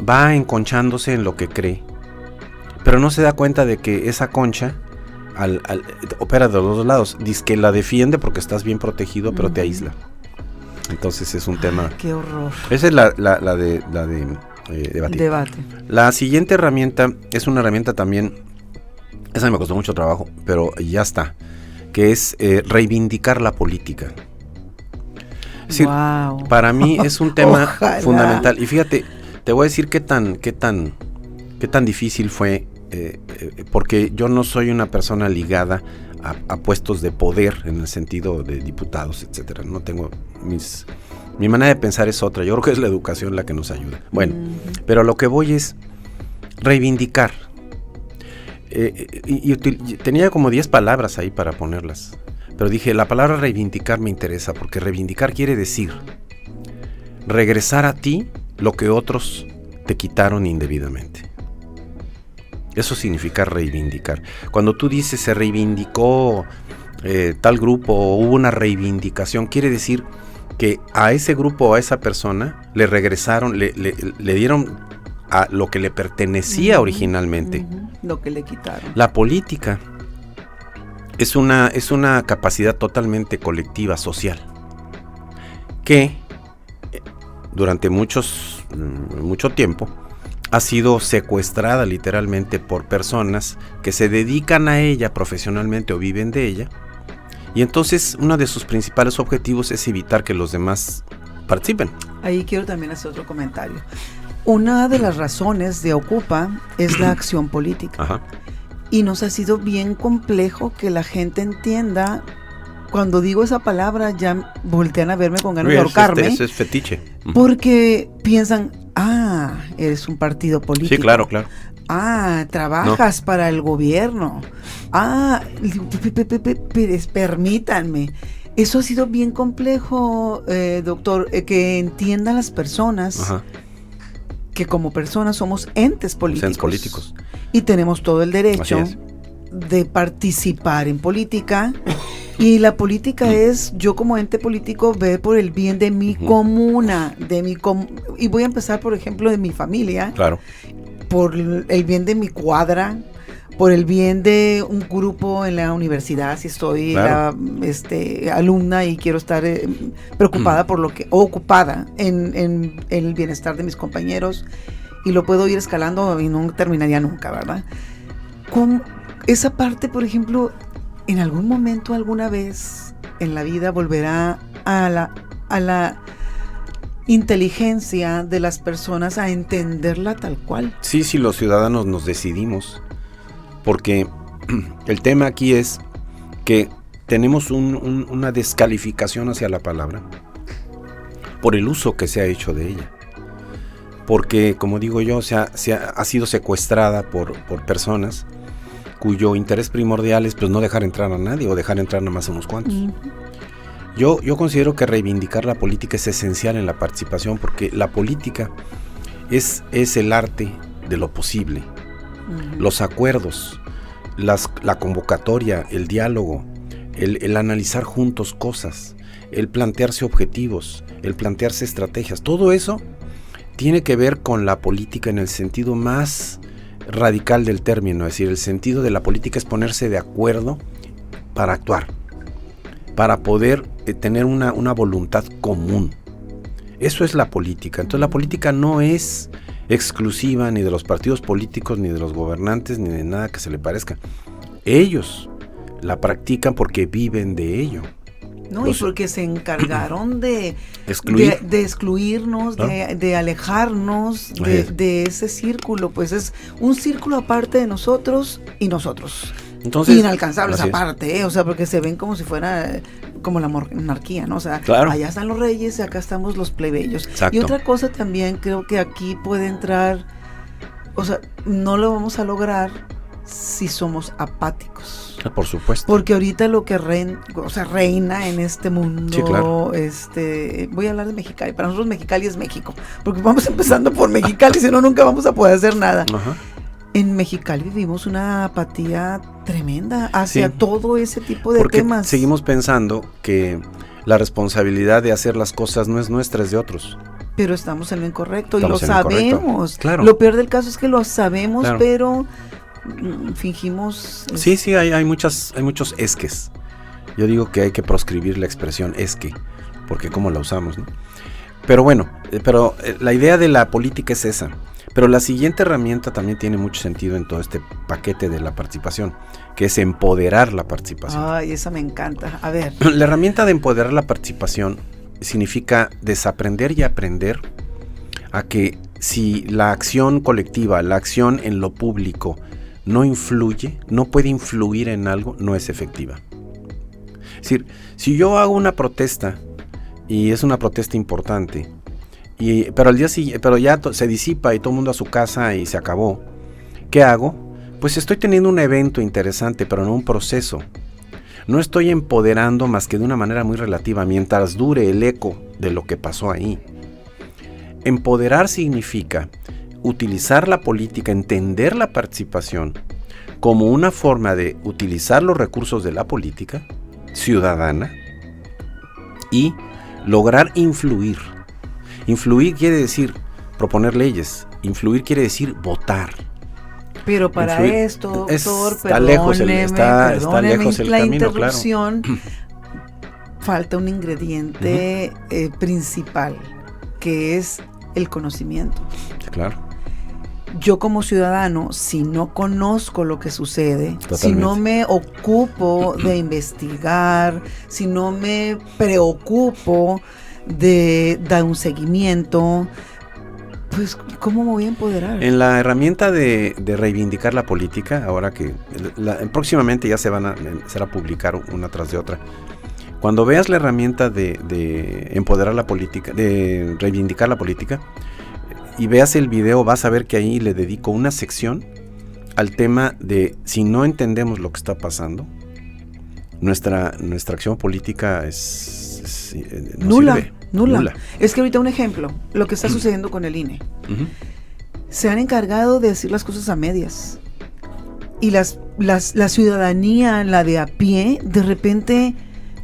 va enconchándose en lo que cree, pero no se da cuenta de que esa concha opera de los dos lados. Dice que la defiende porque estás bien protegido, pero te aísla. Entonces es un tema. ¡Qué horror! Esa es la de debate. La siguiente herramienta es una herramienta también, esa me costó mucho trabajo, pero ya está, que es reivindicar la política. Es decir, para mí es un tema fundamental. Y fíjate, te voy a decir qué tan difícil fue, porque yo no soy una persona ligada a puestos de poder en el sentido de diputados, etcétera. No tengo mi manera de pensar es otra. Yo creo que es la educación la que nos ayuda. Bueno, pero a lo que voy es reivindicar. Y tenía como 10 palabras ahí para ponerlas, pero dije, la palabra reivindicar me interesa, porque reivindicar quiere decir regresar a ti lo que otros te quitaron indebidamente. Eso significa reivindicar. Cuando tú dices se reivindicó tal grupo, o hubo una reivindicación, quiere decir que a ese grupo o a esa persona le regresaron, le dieron a lo que le pertenecía originalmente. Lo que le quitaron. La política es una capacidad totalmente colectiva, social, que durante mucho tiempo ha sido secuestrada literalmente por personas que se dedican a ella profesionalmente o viven de ella. Y entonces uno de sus principales objetivos es evitar que los demás participen. Ahí quiero también hacer otro comentario. Una de las razones de Ocupa es la acción política. Ajá. Y nos ha sido bien complejo que la gente entienda. Cuando digo esa palabra ya voltean a verme con ganas de ahorcarme. Eso es fetiche. Porque piensan, eres un partido político. Sí, claro. Trabajas para el gobierno. Permítanme. Eso ha sido bien complejo, doctor, que entiendan las personas que como personas somos entes políticos. Y tenemos todo el derecho de participar en política. Y la política es, yo como ente político, ver por el bien de mi comuna, y voy a empezar, por ejemplo, de mi familia. Claro. Por el bien de mi cuadra, por el bien de un grupo en la universidad, si estoy Claro. alumna y quiero estar preocupada por lo que, o ocupada en el bienestar de mis compañeros, y lo puedo ir escalando y no terminaría nunca, ¿verdad? Con esa parte, por ejemplo, en algún momento, alguna vez en la vida volverá a la inteligencia de las personas a entenderla tal cual. Sí, sí, los ciudadanos nos decidimos, porque el tema aquí es que tenemos una descalificación hacia la palabra por el uso que se ha hecho de ella. Porque, como digo yo, ha sido secuestrada por personas cuyo interés primordial es pues no dejar entrar a nadie o dejar entrar nada más a unos cuantos. Yo considero que reivindicar la política es esencial en la participación, porque la política es el arte de lo posible. Los acuerdos, la convocatoria, el diálogo, el analizar juntos cosas, el plantearse objetivos, el plantearse estrategias, todo eso tiene que ver con la política en el sentido más radical del término. Es decir, el sentido de la política es ponerse de acuerdo para actuar, para poder tener una voluntad común. Eso es la política. Entonces la política no es exclusiva ni de los partidos políticos, ni de los gobernantes, ni de nada que se le parezca. Ellos la practican porque viven de ello. No, y porque se encargaron de excluirnos, ¿no? de alejarnos de ese círculo. Pues es un círculo aparte de nosotros y nosotros. Entonces, inalcanzables aparte, o sea, porque se ven como si fuera como la monarquía, ¿no? O sea, claro, allá están los reyes y acá estamos los plebeyos. Exacto. Y otra cosa también creo que aquí puede entrar, o sea, no lo vamos a lograr si somos apáticos. Por supuesto. Porque ahorita lo que reina en este mundo, sí, claro, voy a hablar de Mexicali. Para nosotros Mexicali es México, porque vamos empezando por Mexicali, si no nunca vamos a poder hacer nada. Ajá. En Mexicali vivimos una apatía tremenda hacia todo ese tipo de porque temas. Seguimos pensando que la responsabilidad de hacer las cosas no es nuestra, es de otros. Pero estamos en lo incorrecto y lo sabemos. Claro. Lo peor del caso es que lo sabemos, claro, pero fingimos. Sí, hay muchos esques. Yo digo que hay que proscribir la expresión esque, porque cómo la usamos, ¿no? Pero bueno, la idea de la política es esa. Pero la siguiente herramienta también tiene mucho sentido en todo este paquete de la participación, que es empoderar la participación. Ay, esa me encanta. A ver. La herramienta de empoderar la participación significa desaprender y aprender a que si la acción colectiva, la acción en lo público no influye, no puede influir en algo, no es efectiva. Es decir, si yo hago una protesta y es una protesta importante, pero al día siguiente, pero ya se disipa y todo el mundo a su casa y se acabó, ¿qué hago? Pues estoy teniendo un evento interesante, pero no un proceso. No estoy empoderando más que de una manera muy relativa, mientras dure el eco de lo que pasó ahí. Empoderar significa utilizar la política, entender la participación como una forma de utilizar los recursos de la política ciudadana y lograr influir. Influir quiere decir proponer leyes, influir quiere decir votar. Pero para influir, esto, doctor, está lejos el camino, claro. Falta un ingrediente principal, que es el conocimiento. Claro. Yo como ciudadano, si no conozco lo que sucede, totalmente, si no me ocupo de investigar, si no me preocupo de dar un seguimiento, pues ¿cómo me voy a empoderar? En la herramienta de reivindicar la política, ahora que próximamente ya se van a publicar una tras de otra, cuando veas la herramienta de empoderar la política, de reivindicar la política, y veas el video, vas a ver que ahí le dedico una sección al tema de si no entendemos lo que está pasando, nuestra acción política no nula. sirve. Nula. Es que ahorita un ejemplo, lo que está sucediendo con el INE. Se han encargado de decir las cosas a medias. Y la ciudadanía, la de a pie, de repente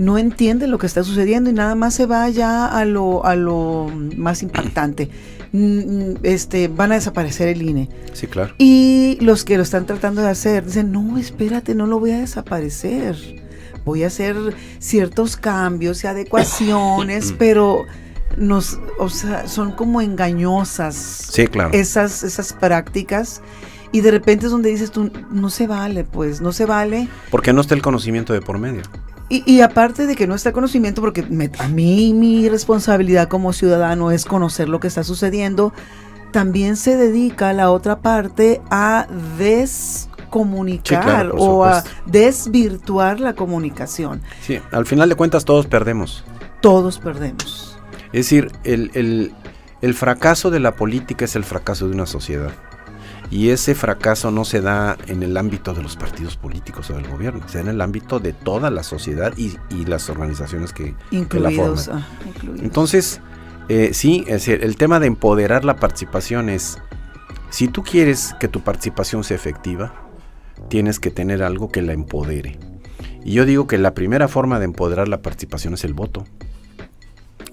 no entiende lo que está sucediendo y nada más se va ya a lo más impactante. Van a desaparecer el INE. Sí, claro. Y los que lo están tratando de hacer dicen, no, espérate, no lo voy a desaparecer. Voy a hacer ciertos cambios y adecuaciones, pero son como engañosas. Sí, claro. Esas prácticas. Y de repente es donde dices tú, no se vale, pues, no se vale. Porque no está el conocimiento de por medio. Y aparte de que no está el conocimiento, porque a mí mi responsabilidad como ciudadano es conocer lo que está sucediendo, también se dedica la otra parte a descomunicar, sí, claro, o a desvirtuar la comunicación. Sí, al final de cuentas todos perdemos. Todos perdemos. Es decir, el fracaso de la política es el fracaso de una sociedad. Y ese fracaso no se da en el ámbito de los partidos políticos o del gobierno, se da en el ámbito de toda la sociedad y las organizaciones que la forman. Incluidos. Entonces, sí, es decir, el tema de empoderar la participación es, si tú quieres que tu participación sea efectiva, tienes que tener algo que la empodere. Y yo digo que la primera forma de empoderar la participación es el voto,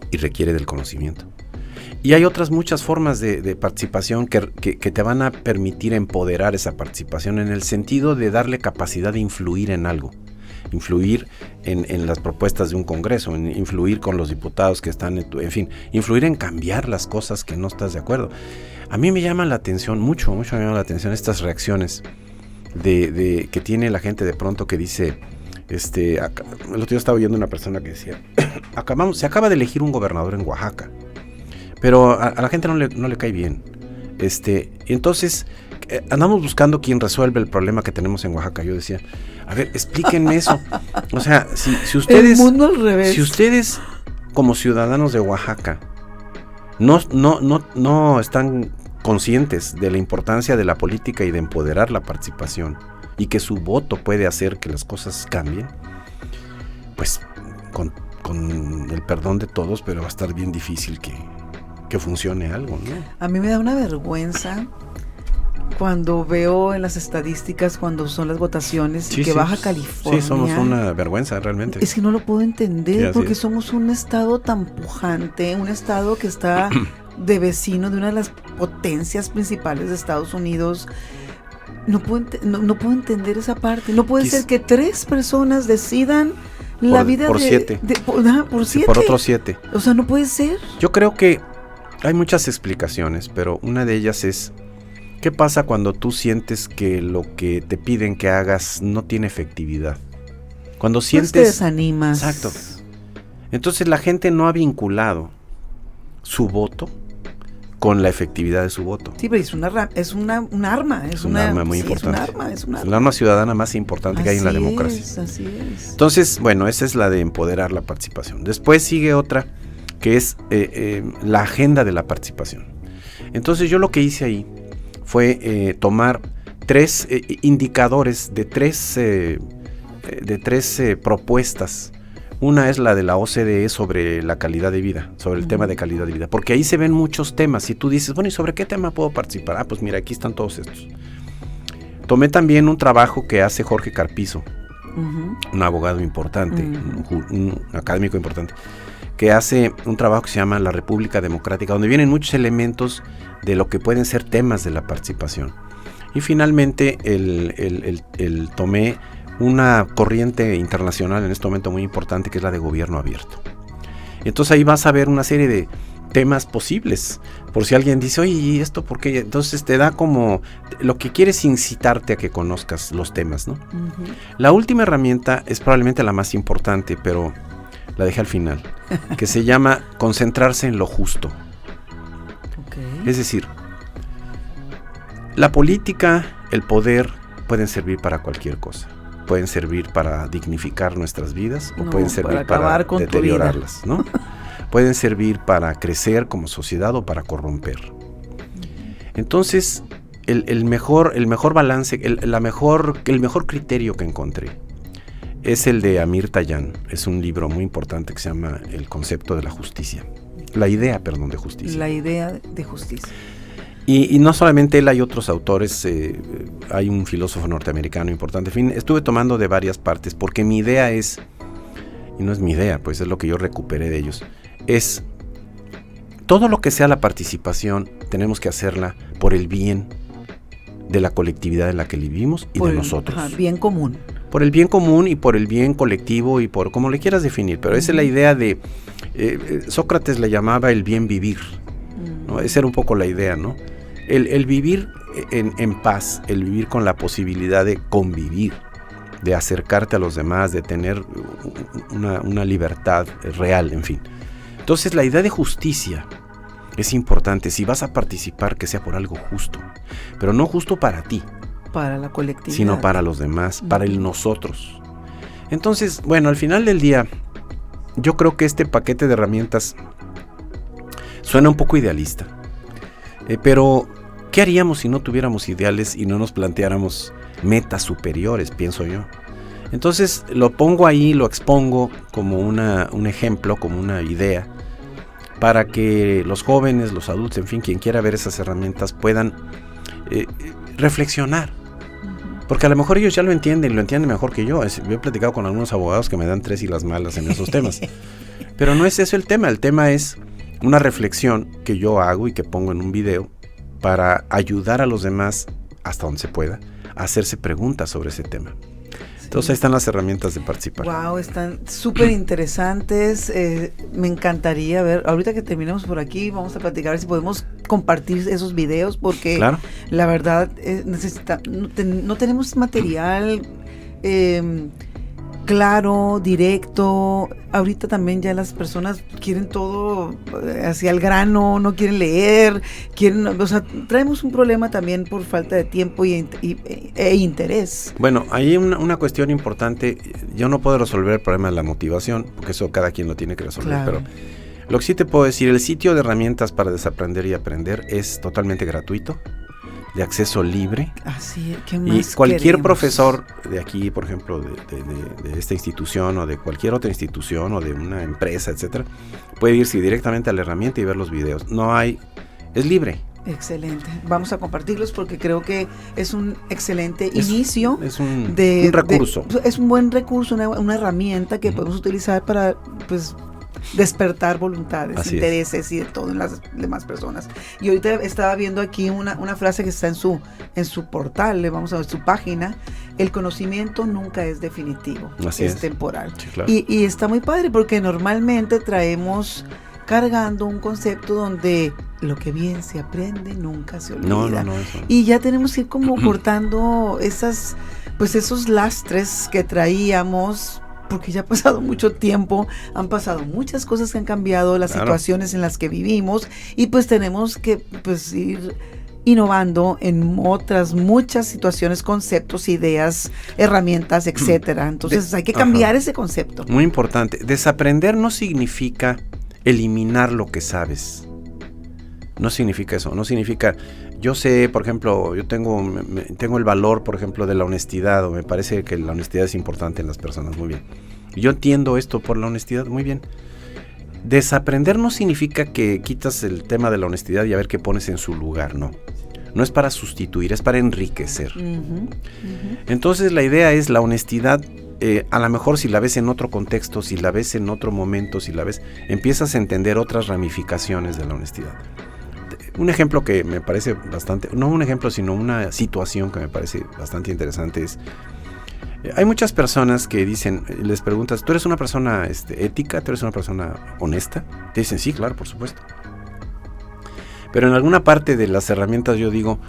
y requiere del conocimiento. Y hay otras muchas formas de participación que te van a permitir empoderar esa participación en el sentido de darle capacidad de influir en algo, influir en las propuestas de un congreso, influir con los diputados que están, en fin, influir en cambiar las cosas que no estás de acuerdo. A mí me llama la atención, mucho me llama la atención estas reacciones que tiene la gente de pronto que dice, el otro día estaba oyendo una persona que decía, se acaba de elegir un gobernador en Oaxaca, pero a la gente no le cae bien. Y entonces andamos buscando quién resuelve el problema que tenemos en Oaxaca. Yo decía, a ver, explíquenme eso. O sea, si ustedes, el mundo al revés. Si ustedes como ciudadanos de Oaxaca no están conscientes de la importancia de la política y de empoderar la participación y que su voto puede hacer que las cosas cambien, pues con el perdón de todos, pero va a estar bien difícil que funcione algo, ¿no? A mí me da una vergüenza cuando veo en las estadísticas cuando son las votaciones, sí, que Baja California... Sí, somos una vergüenza realmente. Es que no lo puedo entender, sí, porque somos un estado tan pujante, un estado que está de vecino de una de las potencias principales de Estados Unidos. No puedo entender esa parte. No puede ser que 3 personas decidan la vida por 7. Por 7. Por otros 7. O sea, no puede ser. Yo creo que hay muchas explicaciones, pero una de ellas es, ¿qué pasa cuando tú sientes que lo que te piden que hagas no tiene efectividad? Cuando sientes... Pues te desanimas. Exacto. Entonces la gente no ha vinculado su voto con la efectividad de su voto. Sí, pero es un arma. Es un arma muy importante. Es el arma ciudadana más importante que hay en la democracia. Así es. Entonces, bueno, esa es la de empoderar la participación. Después sigue otra, que es la agenda de la participación. Entonces yo lo que hice ahí fue tomar 3 indicadores de 3 propuestas. Una es la de la OCDE sobre la calidad de vida, sobre el tema de calidad de vida, porque ahí se ven muchos temas. Si tú dices, bueno, ¿y sobre qué tema puedo participar? Pues mira, aquí están todos estos. Tomé también un trabajo que hace Jorge Carpizo, un abogado importante, un académico importante, que hace un trabajo que se llama La República Democrática, donde vienen muchos elementos de lo que pueden ser temas de la participación. Y finalmente tomé una corriente internacional en este momento muy importante, que es la de gobierno abierto. Y entonces ahí vas a ver una serie de temas posibles, por si alguien dice, oye, ¿y esto por qué? Entonces te da como, lo que quiere es incitarte a que conozcas los temas, ¿no? La última herramienta es probablemente la más importante, pero la dejé al final, que se llama concentrarse en lo justo. Es decir, la política, el poder, pueden servir para cualquier cosa. Pueden servir para dignificar nuestras vidas o pueden servir para deteriorarlas, ¿no? Pueden servir para crecer como sociedad o para corromper. Entonces, el mejor balance, el mejor criterio que encontré es el de Amir Tayan. Es un libro muy importante que se llama El concepto de la justicia. La idea de justicia. La idea de justicia. Y no solamente él, hay otros autores, hay un filósofo norteamericano importante. En fin, estuve tomando de varias partes porque mi idea es y no es mi idea, pues es lo que yo recuperé de ellos, es todo lo que sea la participación, tenemos que hacerla por el bien de la colectividad en la que vivimos y de nosotros. Bien común. Por el bien común y por el bien colectivo y por como le quieras definir, pero esa es la idea de, Sócrates le llamaba el bien vivir, ¿no? Esa era un poco la idea, ¿no? El vivir en paz, el vivir con la posibilidad de convivir, de acercarte a los demás, de tener una libertad real, en fin. Entonces la idea de justicia es importante. Si vas a participar, que sea por algo justo, pero no justo para ti, para la colectividad, sino para los demás, para el nosotros. Entonces, bueno, al final del día, yo creo que este paquete de herramientas suena un poco idealista, pero ¿qué haríamos si no tuviéramos ideales y no nos planteáramos metas superiores, pienso yo? Entonces lo pongo ahí, lo expongo como un ejemplo, como una idea, para que los jóvenes, los adultos, en fin, quien quiera ver esas herramientas puedan reflexionar. Porque a lo mejor ellos ya lo entienden mejor que yo. Yo he platicado con algunos abogados que me dan 3 y las malas en esos temas. Pero no es eso el tema es una reflexión que yo hago y que pongo en un video para ayudar a los demás, hasta donde se pueda, a hacerse preguntas sobre ese tema. Entonces ahí están las herramientas de participar. Wow, están súper interesantes. Me encantaría ver, ahorita que terminemos por aquí, vamos a platicar a ver si podemos compartir esos videos, porque claro, la verdad no tenemos material claro, directo. Ahorita también ya las personas quieren todo hacia el grano, no quieren leer, traemos un problema también por falta de tiempo e interés. Bueno, hay una cuestión importante. Yo no puedo resolver el problema de la motivación, porque eso cada quien lo tiene que resolver, claro. Pero lo que sí te puedo decir, el sitio de herramientas para desaprender y aprender es totalmente gratuito, de acceso libre. Así es, ¿qué más y cualquier queremos? Profesor de aquí, por ejemplo, de esta institución o de cualquier otra institución o de una empresa, etcétera, puede irse directamente a la herramienta y ver los videos. Es libre. Excelente. Vamos a compartirlos porque creo que es un excelente inicio. Es un recurso. Es un buen recurso, una herramienta que podemos utilizar para, pues, despertar voluntades, así intereses es. Y de todo en las demás personas. Y ahorita estaba viendo aquí una frase que está en su portal, vamos a ver su página: el conocimiento nunca es definitivo, es temporal. Sí, claro. Y está muy padre porque normalmente traemos cargando un concepto donde lo que bien se aprende nunca se olvida. No, eso. Y ya tenemos que ir como cortando esos lastres que traíamos, porque ya ha pasado mucho tiempo, han pasado muchas cosas que han cambiado, las situaciones en las que vivimos, y pues tenemos que ir innovando en otras muchas situaciones, conceptos, ideas, herramientas, etcétera. Entonces hay que cambiar ese concepto. Muy importante. Desaprender no significa eliminar lo que sabes. No significa eso. No significa, yo sé, por ejemplo, yo tengo el valor, por ejemplo, de la honestidad, o me parece que la honestidad es importante en las personas, muy bien. Yo entiendo esto por la honestidad, muy bien. Desaprender no significa que quitas el tema de la honestidad y a ver qué pones en su lugar, no. No es para sustituir, es para enriquecer. Entonces la idea es la honestidad. A lo mejor si la ves en otro contexto, si la ves en otro momento, empiezas a entender otras ramificaciones de la honestidad. Un ejemplo que me parece bastante, no un ejemplo, sino una situación que me parece bastante interesante es, hay muchas personas que dicen, les preguntas, ¿tú eres una persona ética? ¿Tú eres una persona honesta? Te dicen, sí, claro, por supuesto. Pero en alguna parte de las herramientas yo digo,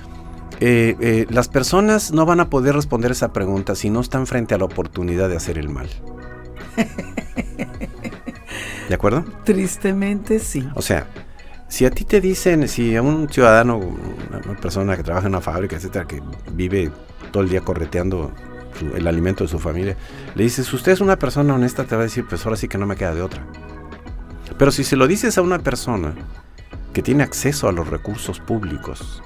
las personas no van a poder responder esa pregunta si no están frente a la oportunidad de hacer el mal. ¿De acuerdo? Tristemente sí. O sea, si a ti te dicen, si a un ciudadano, una persona que trabaja en una fábrica, etcétera, que vive todo el día correteando el alimento de su familia, le dices, usted es una persona honesta, te va a decir, pues ahora sí que no me queda de otra. Pero si se lo dices a una persona que tiene acceso a los recursos públicos,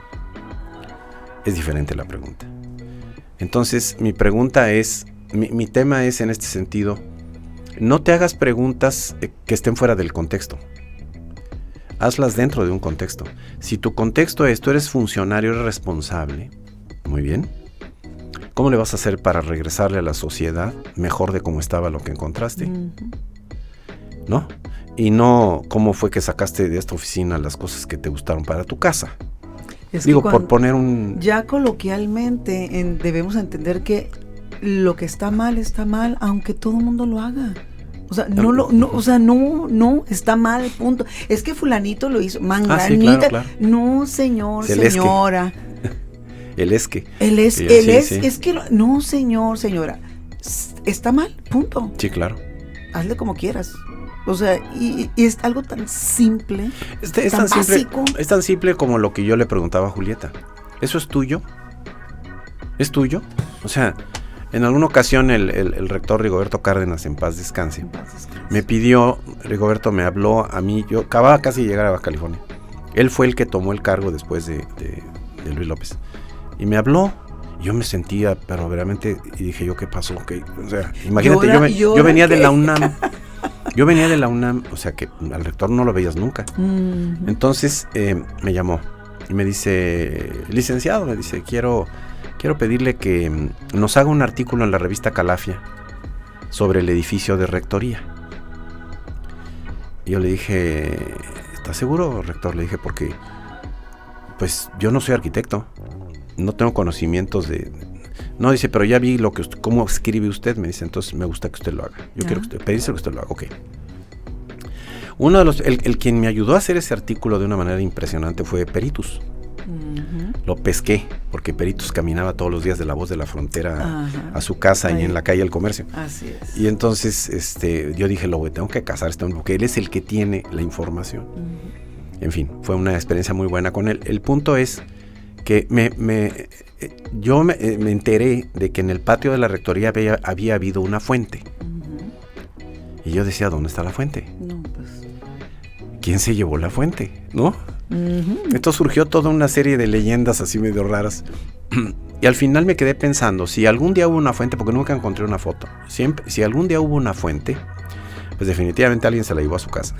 es diferente la pregunta. Entonces, mi pregunta es, mi tema es en este sentido, no te hagas preguntas que estén fuera del contexto. Hazlas dentro de un contexto. Si tu contexto es, tú eres funcionario, eres responsable, muy bien. ¿Cómo le vas a hacer para regresarle a la sociedad mejor de cómo estaba lo que encontraste? ¿No? Y no cómo fue que sacaste de esta oficina las cosas que te gustaron para tu casa. Digo, por poner un... Ya coloquialmente debemos entender que lo que está mal, aunque todo el mundo lo haga. O sea, no está mal, punto. Es que fulanito lo hizo, manganita. Sí, claro. No, señor, señora. Es que no, señor, señora. Está mal, punto. Sí, claro. Hazle como quieras. O sea, y es algo tan simple, tan básico. Es tan simple como lo que yo le preguntaba a Julieta. ¿Eso es tuyo? ¿Es tuyo? O sea, en alguna ocasión el rector Rigoberto Cárdenas, en paz descanse, me pidió, Rigoberto me habló a mí, yo acababa casi de llegar a Baja California. Él fue el que tomó el cargo después de Luis López. Y me habló. Yo me sentía, pero verdaderamente, y dije yo, ¿qué pasó? ¿Qué? O sea, imagínate, yo venía de la UNAM. Yo venía de la UNAM, o sea que al rector no lo veías nunca. Entonces me llamó y me dice, licenciado, me dice, quiero pedirle que nos haga un artículo en la revista Calafia sobre el edificio de rectoría. Y yo le dije, ¿estás seguro, rector? Le dije, porque pues yo no soy arquitecto, no tengo conocimientos de... No, dice, pero ya vi cómo escribe usted, me dice, entonces me gusta que usted lo haga. Yo quiero pedirse que usted lo haga, ok. Uno de el quien me ayudó a hacer ese artículo de una manera impresionante fue Peritus. Lo pesqué, porque Peritus caminaba todos los días de La Voz de la Frontera a su casa y en la calle El Comercio. Así es. Y entonces yo dije, tengo que casar este hombre, porque él es el que tiene la información. En fin, fue una experiencia muy buena con él. El punto es que yo me enteré de que en el patio de la rectoría había habido una fuente. Y yo decía, ¿dónde está la fuente? No, pues... ¿Quién se llevó la fuente? ¿No? Esto surgió toda una serie de leyendas así medio raras. Y al final me quedé pensando, si algún día hubo una fuente, porque nunca encontré una foto, si algún día hubo una fuente, pues definitivamente alguien se la llevó a su casa.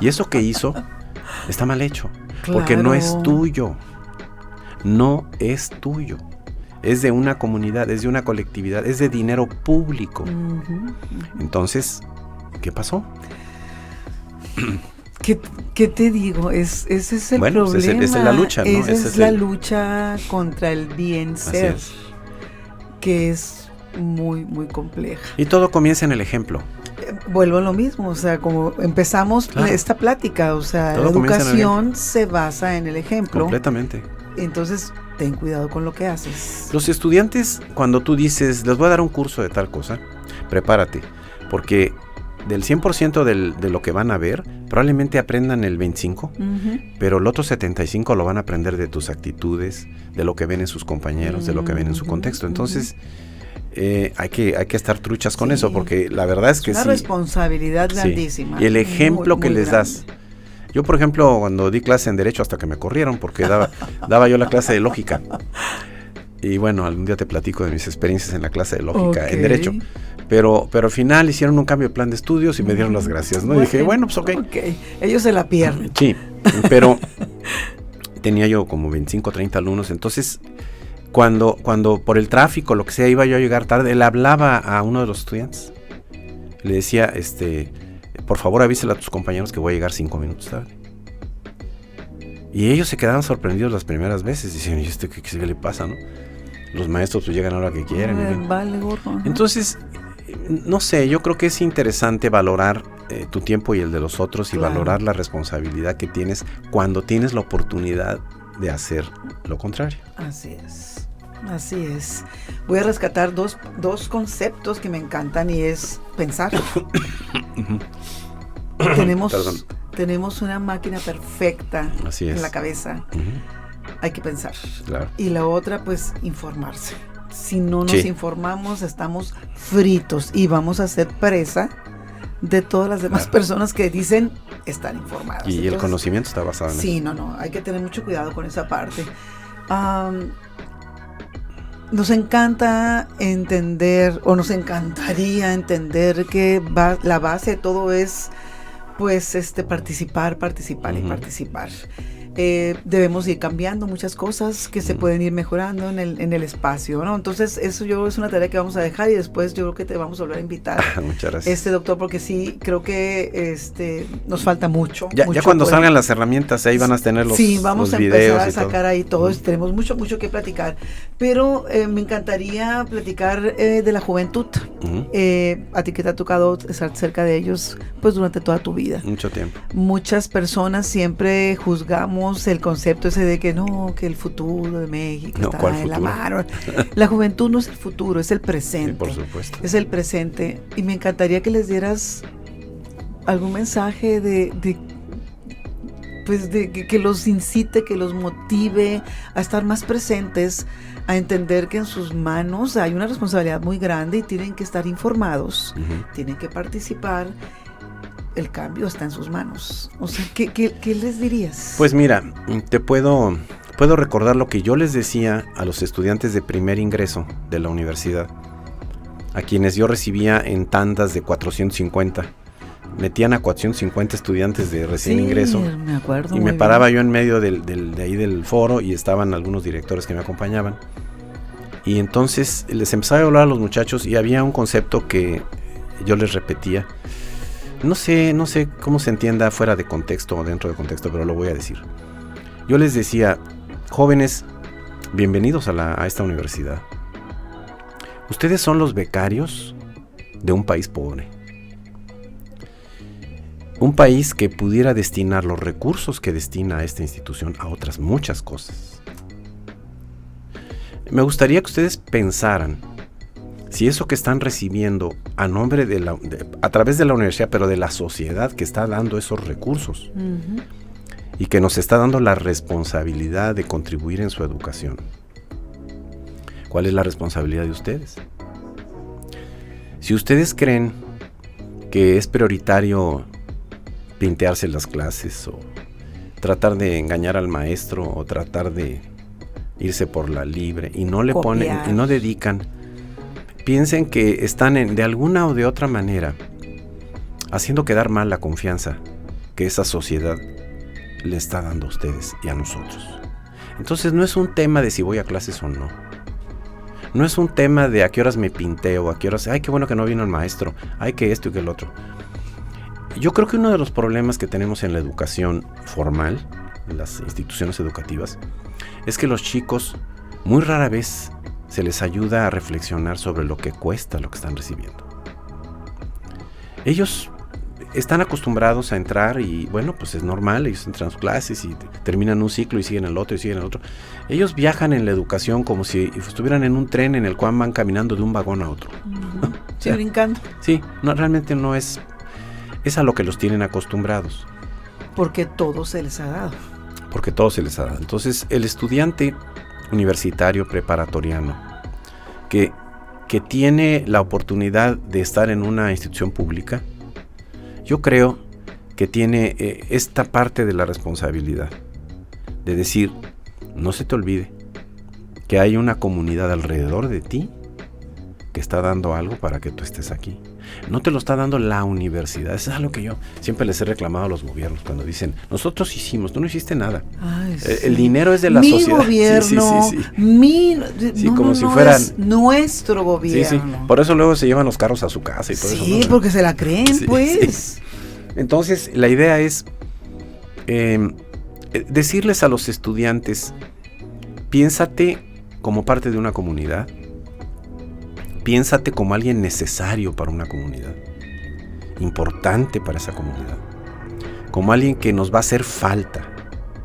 Y eso que hizo está mal hecho, porque no es tuyo. No es tuyo, es de una comunidad, es de una colectividad, es de dinero público. Entonces, ¿qué pasó? ¿Qué te digo? Ese es el problema. Esa es la lucha, ¿no? Esa es la lucha contra el bien ser, que es muy, muy compleja. Y todo comienza en el ejemplo. Vuelvo a lo mismo, o sea, como empezamos esta plática, o sea, todo la educación se basa en el ejemplo. Completamente. Entonces, ten cuidado con lo que haces. Los estudiantes, cuando tú dices, les voy a dar un curso de tal cosa, prepárate, porque del 100% de lo que van a ver, probablemente aprendan el 25%, pero el otro 75% lo van a aprender de tus actitudes, de lo que ven en sus compañeros, de lo que ven en su contexto. Entonces, hay que estar truchas con eso, porque la verdad es que una responsabilidad grandísima. Y el ejemplo que les das. Yo, por ejemplo, cuando di clase en Derecho, hasta que me corrieron, porque daba yo la clase de lógica. Y bueno, algún día te platico de mis experiencias en la clase de lógica en Derecho. Pero al final hicieron un cambio de plan de estudios y me dieron las gracias, ¿no? Y dije, bueno, pues ok. Ellos se la pierden. Sí, pero tenía yo como 25 o 30 alumnos, entonces cuando por el tráfico, lo que sea, iba yo a llegar tarde, él hablaba a uno de los estudiantes. Le decía, por favor avísale a tus compañeros que voy a llegar 5 minutos tarde. Y ellos se quedaban sorprendidos las primeras veces. Dicen, ¿y qué le pasa, no? Los maestros pues llegan a la hora que quieren. Vale, gorro. Entonces, no sé, yo creo que es interesante valorar tu tiempo y el de los otros y valorar la responsabilidad que tienes cuando tienes la oportunidad de hacer lo contrario. Así es. Así es. Voy a rescatar dos conceptos que me encantan y es pensar. Tenemos una máquina perfecta en la cabeza. Hay que pensar. Claro. Y la otra, pues, informarse. Si no nos informamos, estamos fritos y vamos a ser presa de todas las demás personas que dicen estar informadas. Y entonces, el conocimiento está basado en eso. Sí, no, hay que tener mucho cuidado con esa parte. Nos encanta entender, o nos encantaría entender que la base de todo es, pues, participar y participar. debemos ir cambiando muchas cosas que se pueden ir mejorando en el espacio, ¿no? Entonces, eso yo es una tarea que vamos a dejar y después yo creo que te vamos a volver a invitar. Muchas gracias. Doctor, porque sí, creo que nos falta mucho. Ya cuando salgan las herramientas, ahí van a tener los videos. Sí, vamos a empezar a sacar ahí todo. Tenemos mucho que platicar. Pero me encantaría platicar de la juventud. A ti que te ha tocado estar cerca de ellos, pues durante toda tu vida. Mucho tiempo. Muchas personas siempre juzgamos el concepto ese de que no, que el futuro de México está en la mano. La juventud no es el futuro, es el presente. Sí, por supuesto. Es el presente. Y me encantaría que les dieras algún mensaje que los incite, que los motive a estar más presentes, a entender que en sus manos hay una responsabilidad muy grande y tienen que estar informados, tienen que participar. El cambio está en sus manos. O sea, ¿qué les dirías? Pues mira, te puedo recordar lo que yo les decía a los estudiantes de primer ingreso de la universidad, a quienes yo recibía en tandas de 450. Metían a 450 estudiantes de recién ingreso. Me acuerdo. Y me paraba yo en medio de ahí del foro y estaban algunos directores que me acompañaban. Y entonces les empezaba a hablar a los muchachos y había un concepto que yo les repetía. No sé cómo se entienda fuera de contexto o dentro de contexto, pero lo voy a decir. Yo les decía, jóvenes, bienvenidos a esta universidad. Ustedes son los becarios de un país pobre. Un país que pudiera destinar los recursos que destina a esta institución a otras muchas cosas. Me gustaría que ustedes pensaran si eso que están recibiendo a nombre a través de la universidad, pero de la sociedad que está dando esos recursos y que nos está dando la responsabilidad de contribuir en su educación. ¿Cuál es la responsabilidad de ustedes? Si ustedes creen que es prioritario pintearse las clases o tratar de engañar al maestro o tratar de irse por la libre y no le ponen y no dedican, piensen que están de alguna o de otra manera haciendo quedar mal la confianza que esa sociedad le está dando a ustedes y a nosotros. Entonces no es un tema de si voy a clases o no. No es un tema de a qué horas me pinteo, a qué horas, ay, qué bueno que no vino el maestro, ay, que esto y que el otro. Yo creo que uno de los problemas que tenemos en la educación formal, en las instituciones educativas, es que los chicos muy rara vez se les ayuda a reflexionar sobre lo que cuesta lo que están recibiendo. Ellos están acostumbrados a entrar y bueno, pues es normal, ellos entran a sus clases y terminan un ciclo y siguen el otro y siguen el otro. Ellos viajan en la educación como si estuvieran en un tren en el cual van caminando de un vagón a otro. Sí, brincando. Sí, no, realmente no es a lo que los tienen acostumbrados. Porque todo se les ha dado. Porque todo se les ha dado. Entonces, el estudiante universitario preparatoriano que tiene la oportunidad de estar en una institución pública, yo creo que tiene esta parte de la responsabilidad de decir, no se te olvide que hay una comunidad alrededor de ti que está dando algo para que tú estés aquí. No te lo está dando la universidad. Eso es algo que yo siempre les he reclamado a los gobiernos cuando dicen, nosotros hicimos, tú no hiciste nada. Ay, sí. El dinero es de la sociedad. Gobierno, sí, como si fueran nuestro gobierno. Sí. Por eso luego se llevan los carros a su casa y todo eso. Sí, porque se la creen, pues. Sí. Entonces, la idea es decirles a los estudiantes, piénsate como parte de una comunidad. Piénsate como alguien necesario para una comunidad, importante para esa comunidad, como alguien que nos va a hacer falta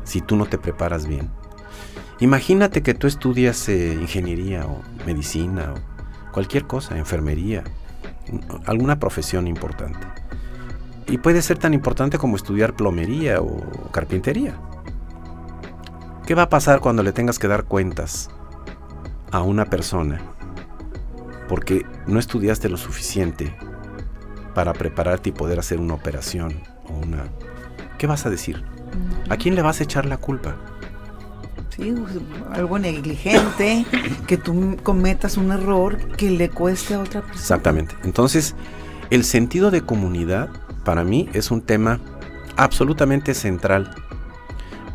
si tú no te preparas bien. Imagínate que tú estudias ingeniería o medicina o cualquier cosa, enfermería, alguna profesión importante. Y puede ser tan importante como estudiar plomería o carpintería. ¿Qué va a pasar cuando le tengas que dar cuentas a una persona porque no estudiaste lo suficiente para prepararte y poder hacer una operación o una... ¿Qué vas a decir? ¿A quién le vas a echar la culpa? Sí, algo negligente, que tú cometas un error que le cueste a otra persona. Exactamente. Entonces, el sentido de comunidad para mí es un tema absolutamente central,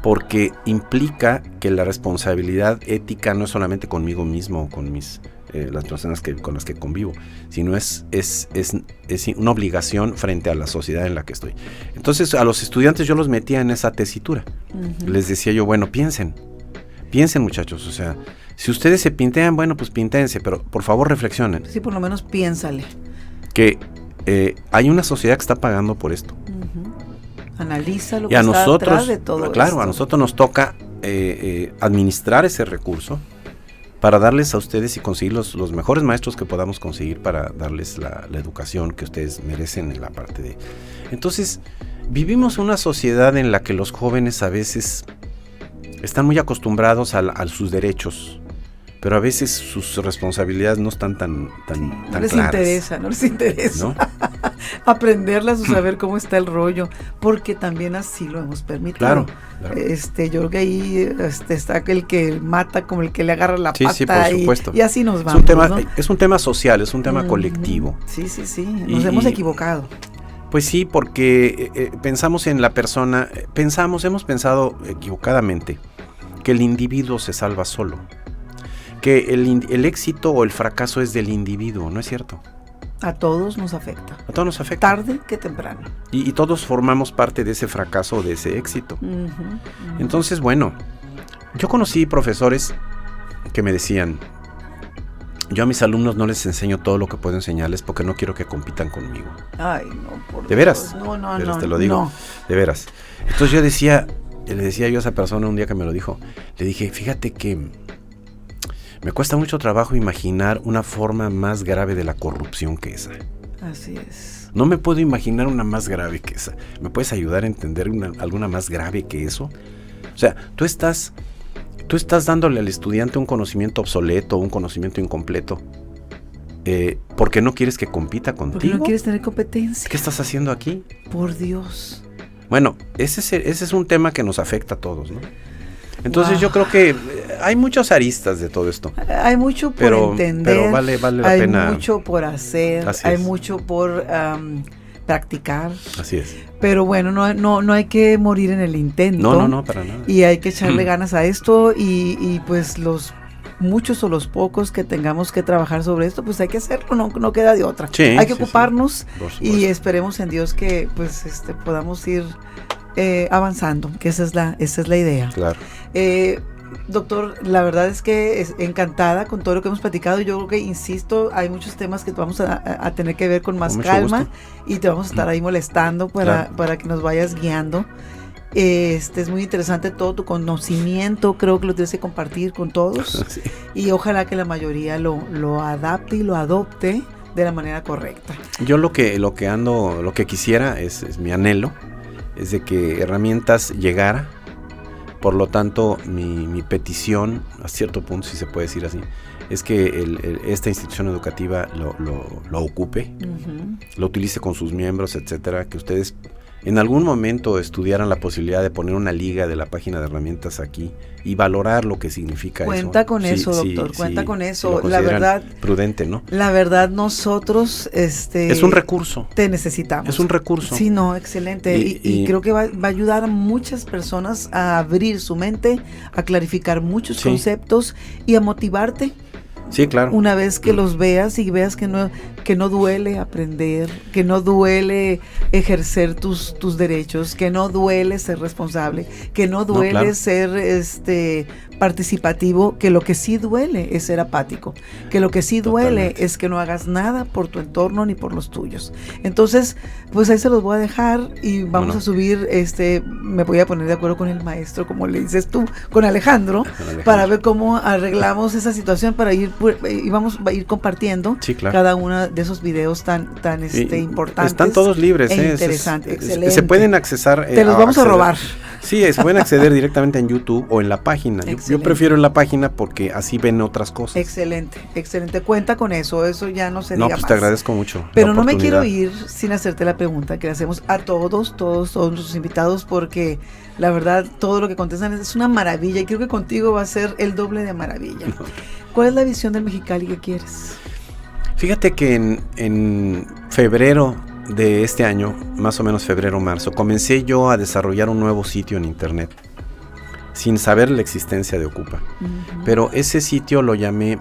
porque implica que la responsabilidad ética no es solamente conmigo mismo o con las personas con las que convivo, sino es una obligación frente a la sociedad en la que estoy. Entonces a los estudiantes yo los metía en esa tesitura. Les decía yo, bueno, piensen muchachos, o sea, si ustedes se pintean, bueno, pues píntense, pero por favor reflexionen. Sí, por lo menos piénsale. Que hay una sociedad que está pagando por esto. Analiza lo que está atrás de todo claro, esto. A nosotros nos toca administrar ese recurso para darles a ustedes y conseguir los mejores maestros que podamos conseguir para darles la educación que ustedes merecen en la parte de... Entonces, vivimos una sociedad en la que los jóvenes a veces están muy acostumbrados a sus derechos, pero a veces sus responsabilidades no están tan no les claras. No les interesa, ¿no? Aprenderlas o saber cómo está el rollo, porque también así lo hemos permitido. Claro. Yo creo que ahí está el que mata como el que le agarra la pata. Sí, por supuesto. Y así nos vamos. Es un tema social, es un tema colectivo. Sí. Nos hemos equivocado. Pues sí, porque pensamos en la persona, hemos pensado equivocadamente que el individuo se salva solo, que el éxito o el fracaso es del individuo, ¿no es cierto? A todos nos afecta. A todos nos afecta. Tarde que temprano. Y todos formamos parte de ese fracaso o de ese éxito. Entonces, bueno, yo conocí profesores que me decían, yo a mis alumnos no les enseño todo lo que puedo enseñarles porque no quiero que compitan conmigo. Ay, no, por ¿De veras? Dios. No, de veras, te lo digo. No. De veras. Entonces le decía yo a esa persona un día que me lo dijo, le dije, fíjate que me cuesta mucho trabajo imaginar una forma más grave de la corrupción que esa. Así es. No me puedo imaginar una más grave que esa. ¿Me puedes ayudar a entender alguna más grave que eso? O sea, tú estás dándole al estudiante un conocimiento obsoleto, un conocimiento incompleto, porque no quieres que compita contigo. Porque no quieres tener competencia. ¿Qué estás haciendo aquí? Por Dios. Bueno, ese es un tema que nos afecta a todos, ¿no? Entonces yo creo que hay muchas aristas de todo esto. Hay mucho por entender. Pero vale la pena. Hay mucho por hacer. Así hay es. mucho por practicar. Así es. Pero bueno, no hay que morir en el intento. No, para nada. Y hay que echarle ganas a esto y pues los muchos o los pocos que tengamos que trabajar sobre esto, pues hay que hacerlo, no queda de otra. Sí, hay que ocuparnos y esperemos en Dios que pues podamos ir avanzando, que esa es la idea. Claro. Doctor, la verdad es que encantada con todo lo que hemos platicado. Yo creo que, insisto, hay muchos temas que vamos a tener que ver con más calma gusto. Y te vamos a estar ahí molestando para que nos vayas guiando. Es muy interesante todo tu conocimiento, creo que lo tienes que compartir con todos. Sí. Y ojalá que la mayoría lo adapte y lo adopte de la manera correcta. Yo lo que quisiera es mi anhelo, es de que Herramientas llegara. Por lo tanto, mi petición, a cierto punto, si se puede decir así, es que esta institución educativa lo ocupe, lo utilice con sus miembros, etcétera, que ustedes en algún momento estudiaran la posibilidad de poner una liga de la página de Herramientas aquí y valorar lo que significa eso. Cuenta con eso, doctor, cuenta con eso. La verdad, prudente, ¿no? La verdad, nosotros, es un recurso. Te necesitamos. Es un recurso. Sí, no, excelente. Y creo que va a ayudar a muchas personas a abrir su mente, a clarificar muchos conceptos y a motivarte. Sí, claro. Una vez que los veas y veas que no duele aprender, que no duele ejercer tus derechos, que no duele ser responsable, que no duele ser participativo, que lo que sí duele es ser apático, que lo que sí duele es que no hagas nada por tu entorno ni por los tuyos. Entonces, pues ahí se los voy a dejar y vamos a subir, me voy a poner de acuerdo con el maestro, como le dices tú, con Alejandro, para ver cómo arreglamos esa situación y vamos a ir compartiendo cada uno de esos videos tan importantes. Están todos libres, interesantes, excelente. Se pueden accesar. Te los vamos a robar. Sí, se pueden acceder directamente en YouTube o en la página. Yo prefiero en la página porque así ven otras cosas. Excelente. Cuenta con eso ya no se diga más. Te agradezco mucho. Pero no me quiero ir sin hacerte la pregunta que le hacemos a todos nuestros invitados, porque la verdad todo lo que contestan es una maravilla y creo que contigo va a ser el doble de maravilla. ¿Cuál es la visión del Mexicali que quieres? Fíjate que en febrero de este año, más o menos febrero-marzo, comencé yo a desarrollar un nuevo sitio en internet sin saber la existencia de Ocupa. Pero ese sitio lo llamé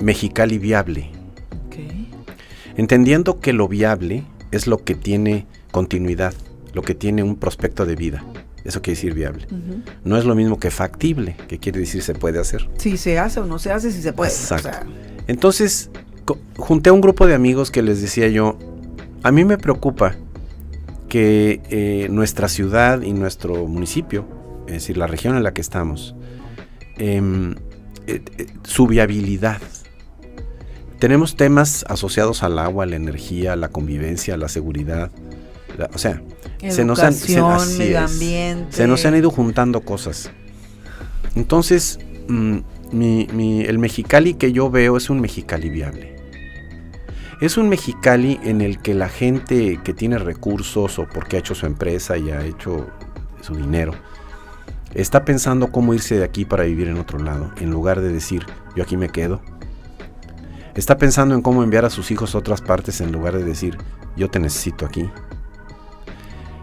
Mexicali Viable. Okay. Entendiendo que lo viable es lo que tiene continuidad, lo que tiene un prospecto de vida. Eso quiere decir viable. No es lo mismo que factible, que quiere decir se puede hacer. Si se hace o no se hace, si se puede. Exacto. O sea. Entonces, junté a un grupo de amigos que les decía yo, a mí me preocupa que nuestra ciudad y nuestro municipio, es decir, la región en la que estamos, su viabilidad. Tenemos temas asociados al agua, a la energía, a la convivencia, a la seguridad. O sea, educación, medio ambiente. Se nos han ido juntando cosas. Entonces, el Mexicali que yo veo es un Mexicali viable. Es un Mexicali en el que la gente que tiene recursos o porque ha hecho su empresa y ha hecho su dinero, está pensando cómo irse de aquí para vivir en otro lado, en lugar de decir, yo aquí me quedo. Está pensando en cómo enviar a sus hijos a otras partes en lugar de decir, yo te necesito aquí.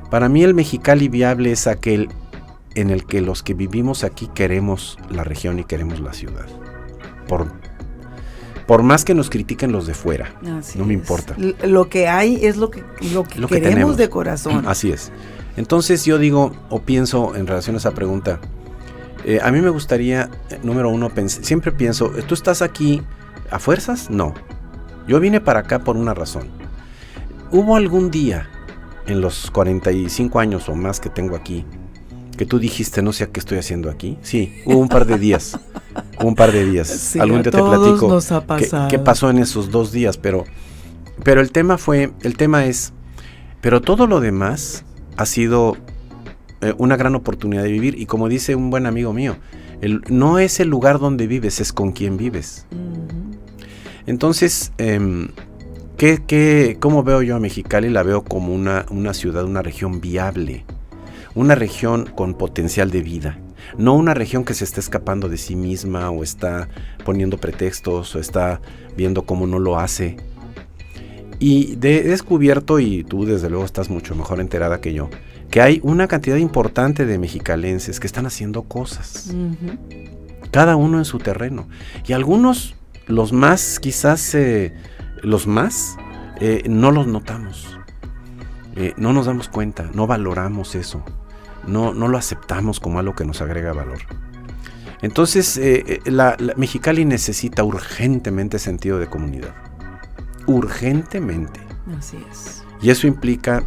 Para mí el Mexicali viable es aquel en el que los que vivimos aquí queremos la región y queremos la ciudad. Por más que nos critiquen los de fuera, no me importa. Lo que hay es lo que queremos de corazón. Así es. Entonces yo digo o pienso en relación a esa pregunta, a mí me gustaría, número uno, siempre pienso, ¿tú estás aquí a fuerzas? No. Yo vine para acá por una razón. ¿Hubo algún día en los 45 años o más que tengo aquí que tú dijiste, no sé qué estoy haciendo aquí? Sí, hubo un par de días. Sí, algún día te platico nos ha pasado. Qué pasó en esos 2 días, pero el tema es, pero todo lo demás ha sido una gran oportunidad de vivir, y como dice un buen amigo mío, no es el lugar donde vives, es con quien vives. Entonces, ¿cómo veo yo a Mexicali? La veo como una ciudad, una región viable, una región con potencial de vida, no una región que se está escapando de sí misma o está poniendo pretextos o está viendo cómo no lo hace. Y he descubierto, y tú desde luego estás mucho mejor enterada que yo, que hay una cantidad importante de mexicalenses que están haciendo cosas, cada uno en su terreno, y algunos, los más quizás, no los notamos, no nos damos cuenta, no valoramos eso, no lo aceptamos como algo que nos agrega valor. Entonces la Mexicali necesita urgentemente sentido de comunidad, urgentemente. Así es. Y eso implica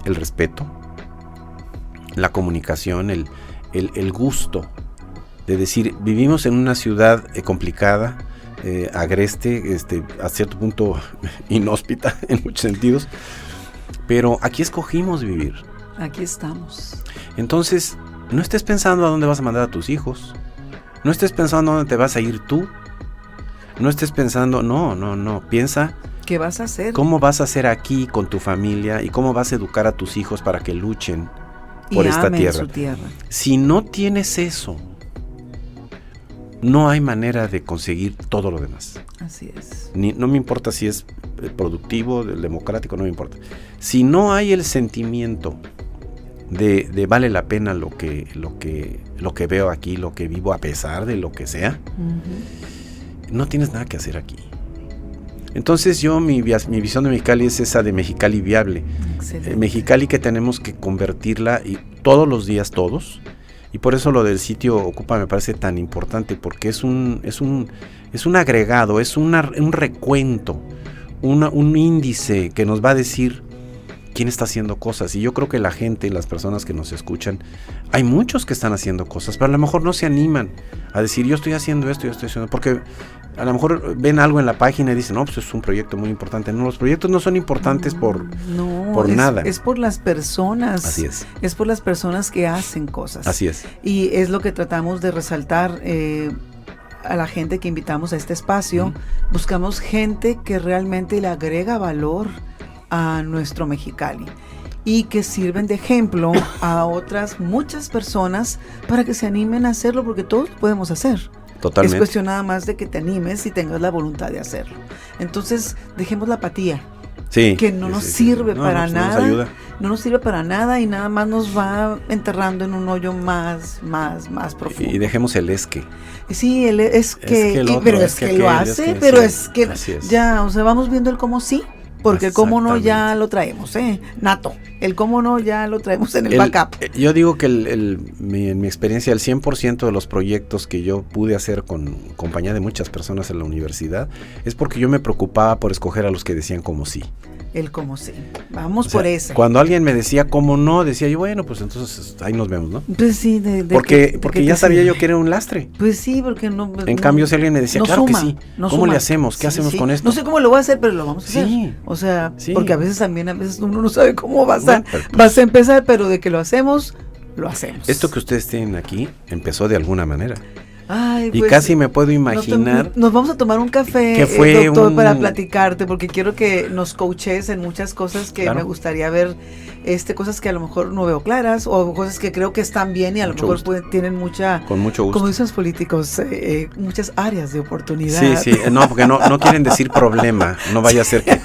el respeto, la comunicación, el gusto de decir, vivimos en una ciudad complicada, agreste, a cierto punto inhóspita en muchos sentidos, pero aquí escogimos vivir. Aquí estamos. Entonces, no estés pensando a dónde vas a mandar a tus hijos, no estés pensando a dónde te vas a ir tú, no estés pensando, no, piensa ¿qué vas a hacer? ¿Cómo vas a hacer aquí con tu familia y cómo vas a educar a tus hijos para que luchen por esta tierra? Su tierra? Si no tienes eso, no hay manera de conseguir todo lo demás. Así es. No me importa si es productivo, democrático, no me importa. Si no hay el sentimiento de vale la pena lo que veo aquí, lo que vivo a pesar de lo que sea, no tienes nada que hacer aquí. Entonces mi visión de Mexicali es esa de Mexicali viable. Mexicali que tenemos que convertirla y todos los días, todos. Y por eso lo del sitio Ocupa me parece tan importante, porque es un agregado, es un recuento, un índice que nos va a decir quién está haciendo cosas. Y yo creo que la gente, las personas que nos escuchan, hay muchos que están haciendo cosas, pero a lo mejor no se animan a decir, yo estoy haciendo esto, porque a lo mejor ven algo en la página y dicen, no, pues es un proyecto muy importante. No, los proyectos no son importantes por nada. Es por las personas. Así es. Es por las personas que hacen cosas. Así es. Y es lo que tratamos de resaltar a la gente que invitamos a este espacio. Buscamos gente que realmente le agrega valor a nuestro Mexicali y que sirven de ejemplo a otras muchas personas para que se animen a hacerlo, porque todos lo podemos hacer. Totalmente. Es cuestión nada más de que te animes y tengas la voluntad de hacerlo. Entonces, dejemos la apatía, que no nos sirve para pues nada, no nos ayuda. no nos sirve para nada y nada más nos va enterrando en un hoyo más profundo. Y dejemos el es que. Sí, pero es que lo hace, pero es que ya, o sea, vamos viendo el cómo sí. Porque el cómo no ya lo traemos, nato. El cómo no ya lo traemos en el backup. Yo digo que en mi experiencia, el 100% de los proyectos que yo pude hacer con compañía de muchas personas en la universidad, es porque yo me preocupaba por escoger a los que decían como sí. El cómo sí. Vamos por ese. Cuando alguien me decía cómo no, decía yo, bueno, pues entonces ahí nos vemos, ¿no? Pues sí. Porque ya sabía yo que era un lastre. Pues sí, porque no. En cambio, si alguien me decía, claro que sí. ¿Cómo le hacemos? ¿Qué hacemos con esto? No sé cómo lo voy a hacer, pero lo vamos a hacer. O sea, porque a veces uno no sabe cómo vas a empezar, pero de que lo hacemos, lo hacemos. Esto que ustedes tienen aquí empezó de alguna manera. Ay, y pues, casi me puedo imaginar. Nos vamos a tomar un café, doctor, para platicarte, porque quiero que nos coaches en muchas cosas que me gustaría ver, cosas que a lo mejor no veo claras, o cosas que creo que están bien y a lo mejor tienen con mucho gusto. Como dicen los políticos, muchas áreas de oportunidad. Sí, no, porque no quieren decir problema, no vaya a ser que...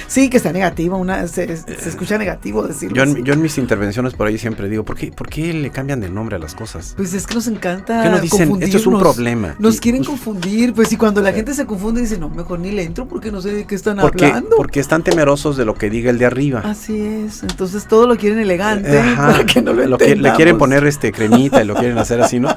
Sí, que está negativo, se escucha negativo decirlo. Yo en mis intervenciones por ahí siempre digo, ¿por qué le cambian de nombre a las cosas? Pues es que nos encanta ¿qué nos dicen? Esto es un problema. Nos quieren confundir, pues, y cuando la gente se confunde dice, no, mejor ni le entro porque no sé de qué están hablando. Porque están temerosos de lo que diga el de arriba. Así es, entonces todo lo quieren elegante para que no lo entendamos. Le quieren poner cremita y lo quieren hacer así, ¿no?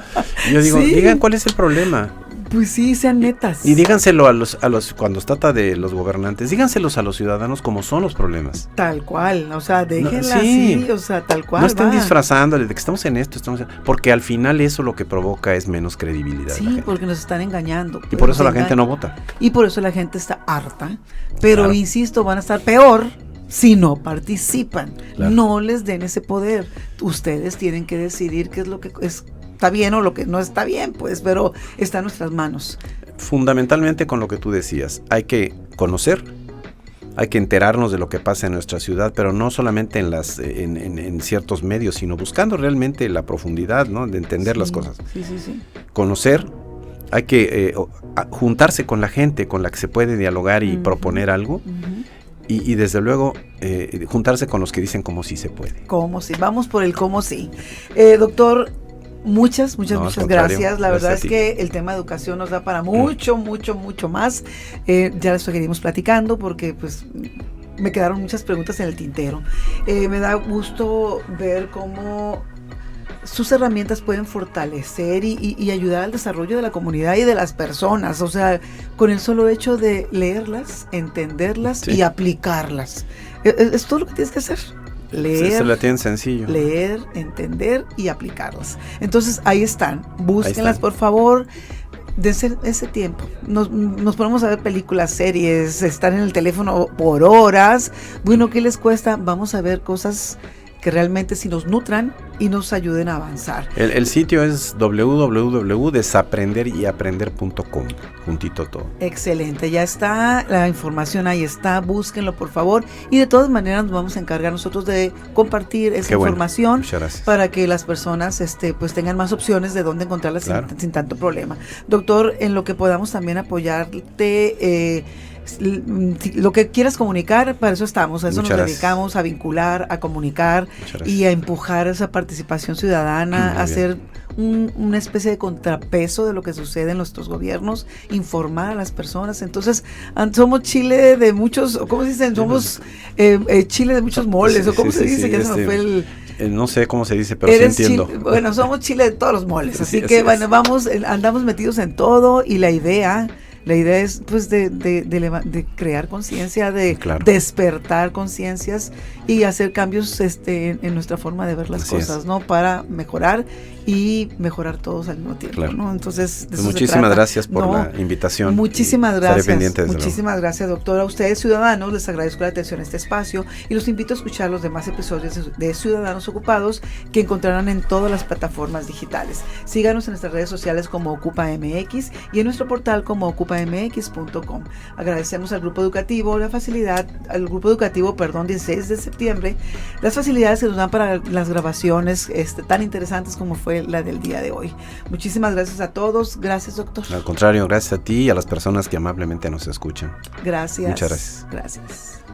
Y yo digo, digan cuál es el problema. Pues sí, sean netas. Y díganselo a los cuando se trata de los gobernantes, díganselos a los ciudadanos como son los problemas. Tal cual, o sea, déjenla así, o sea, tal cual. No estén disfrazándole de que estamos en esto, porque al final eso lo que provoca es menos credibilidad. Sí, porque nos están engañando. Y por eso la gente no vota. Y por eso la gente está harta, pero insisto, van a estar peor si no participan. Claro. No les den ese poder. Ustedes tienen que decidir qué es lo que está bien o lo que no está bien, pues, pero está en nuestras manos. Fundamentalmente con lo que tú decías, hay que conocer, hay que enterarnos de lo que pasa en nuestra ciudad, pero no solamente en ciertos medios, sino buscando realmente la profundidad, ¿no? De entender las cosas. Sí. Conocer, hay que juntarse con la gente con la que se puede dialogar y proponer algo. Y desde luego juntarse con los que dicen cómo sí se puede. Cómo sí, vamos por el cómo sí. Doctor, muchas gracias. La verdad es que el tema de educación nos da para mucho más. Ya les seguiremos platicando porque pues me quedaron muchas preguntas en el tintero. Me da gusto ver cómo sus herramientas pueden fortalecer y ayudar al desarrollo de la comunidad y de las personas, o sea, con el solo hecho de leerlas, entenderlas y aplicarlas. Es todo lo que tienes que hacer. Leer, se la tienen sencillo. Leer, entender y aplicarlas. Entonces, ahí están. Búsquenlas, por favor. Dense ese tiempo. Nos ponemos a ver películas, series, estar en el teléfono por horas. Bueno, ¿qué les cuesta? Vamos a ver cosas que realmente sí nos nutran y nos ayuden a avanzar. El sitio es www.desaprenderaprender.com, juntito todo. Excelente, ya está la información, ahí está, búsquenlo por favor, y de todas maneras nos vamos a encargar nosotros de compartir esa información para que las personas pues tengan más opciones de dónde encontrarlas sin tanto problema. Doctor, en lo que podamos también apoyarte, lo que quieras comunicar, para eso estamos, a eso nos dedicamos, a vincular, a comunicar y a empujar esa participación ciudadana, a hacer una especie de contrapeso de lo que sucede en nuestros gobiernos, informar a las personas. Entonces, somos chile de muchos, ¿cómo se dicen? Somos chile de muchos moles, o ¿cómo se dice? Ya se me fue el... no sé cómo se dice, pero sí entiendo. Bueno, somos chile de todos los moles, así que bueno, andamos metidos en todo y la idea es pues de crear conciencia, de despertar conciencias y hacer cambios en nuestra forma de ver las cosas, ¿no? Para mejorar y mejorar todos al mismo tiempo, ¿no? Entonces, pues muchísimas gracias por la invitación. Muchísimas gracias. Muchísimas gracias, doctora. A ustedes, ciudadanos, les agradezco la atención a este espacio y los invito a escuchar los demás episodios de Ciudadanos Ocupados que encontrarán en todas las plataformas digitales. Síganos en nuestras redes sociales como Ocupa MX y en nuestro portal como ocupamx.com. Agradecemos al grupo educativo 16 de septiembre, las facilidades que nos dan para las grabaciones tan interesantes como fue la del día de hoy. Muchísimas gracias a todos. Gracias, doctor. Al contrario, gracias a ti y a las personas que amablemente nos escuchan. Gracias. Muchas gracias. Gracias.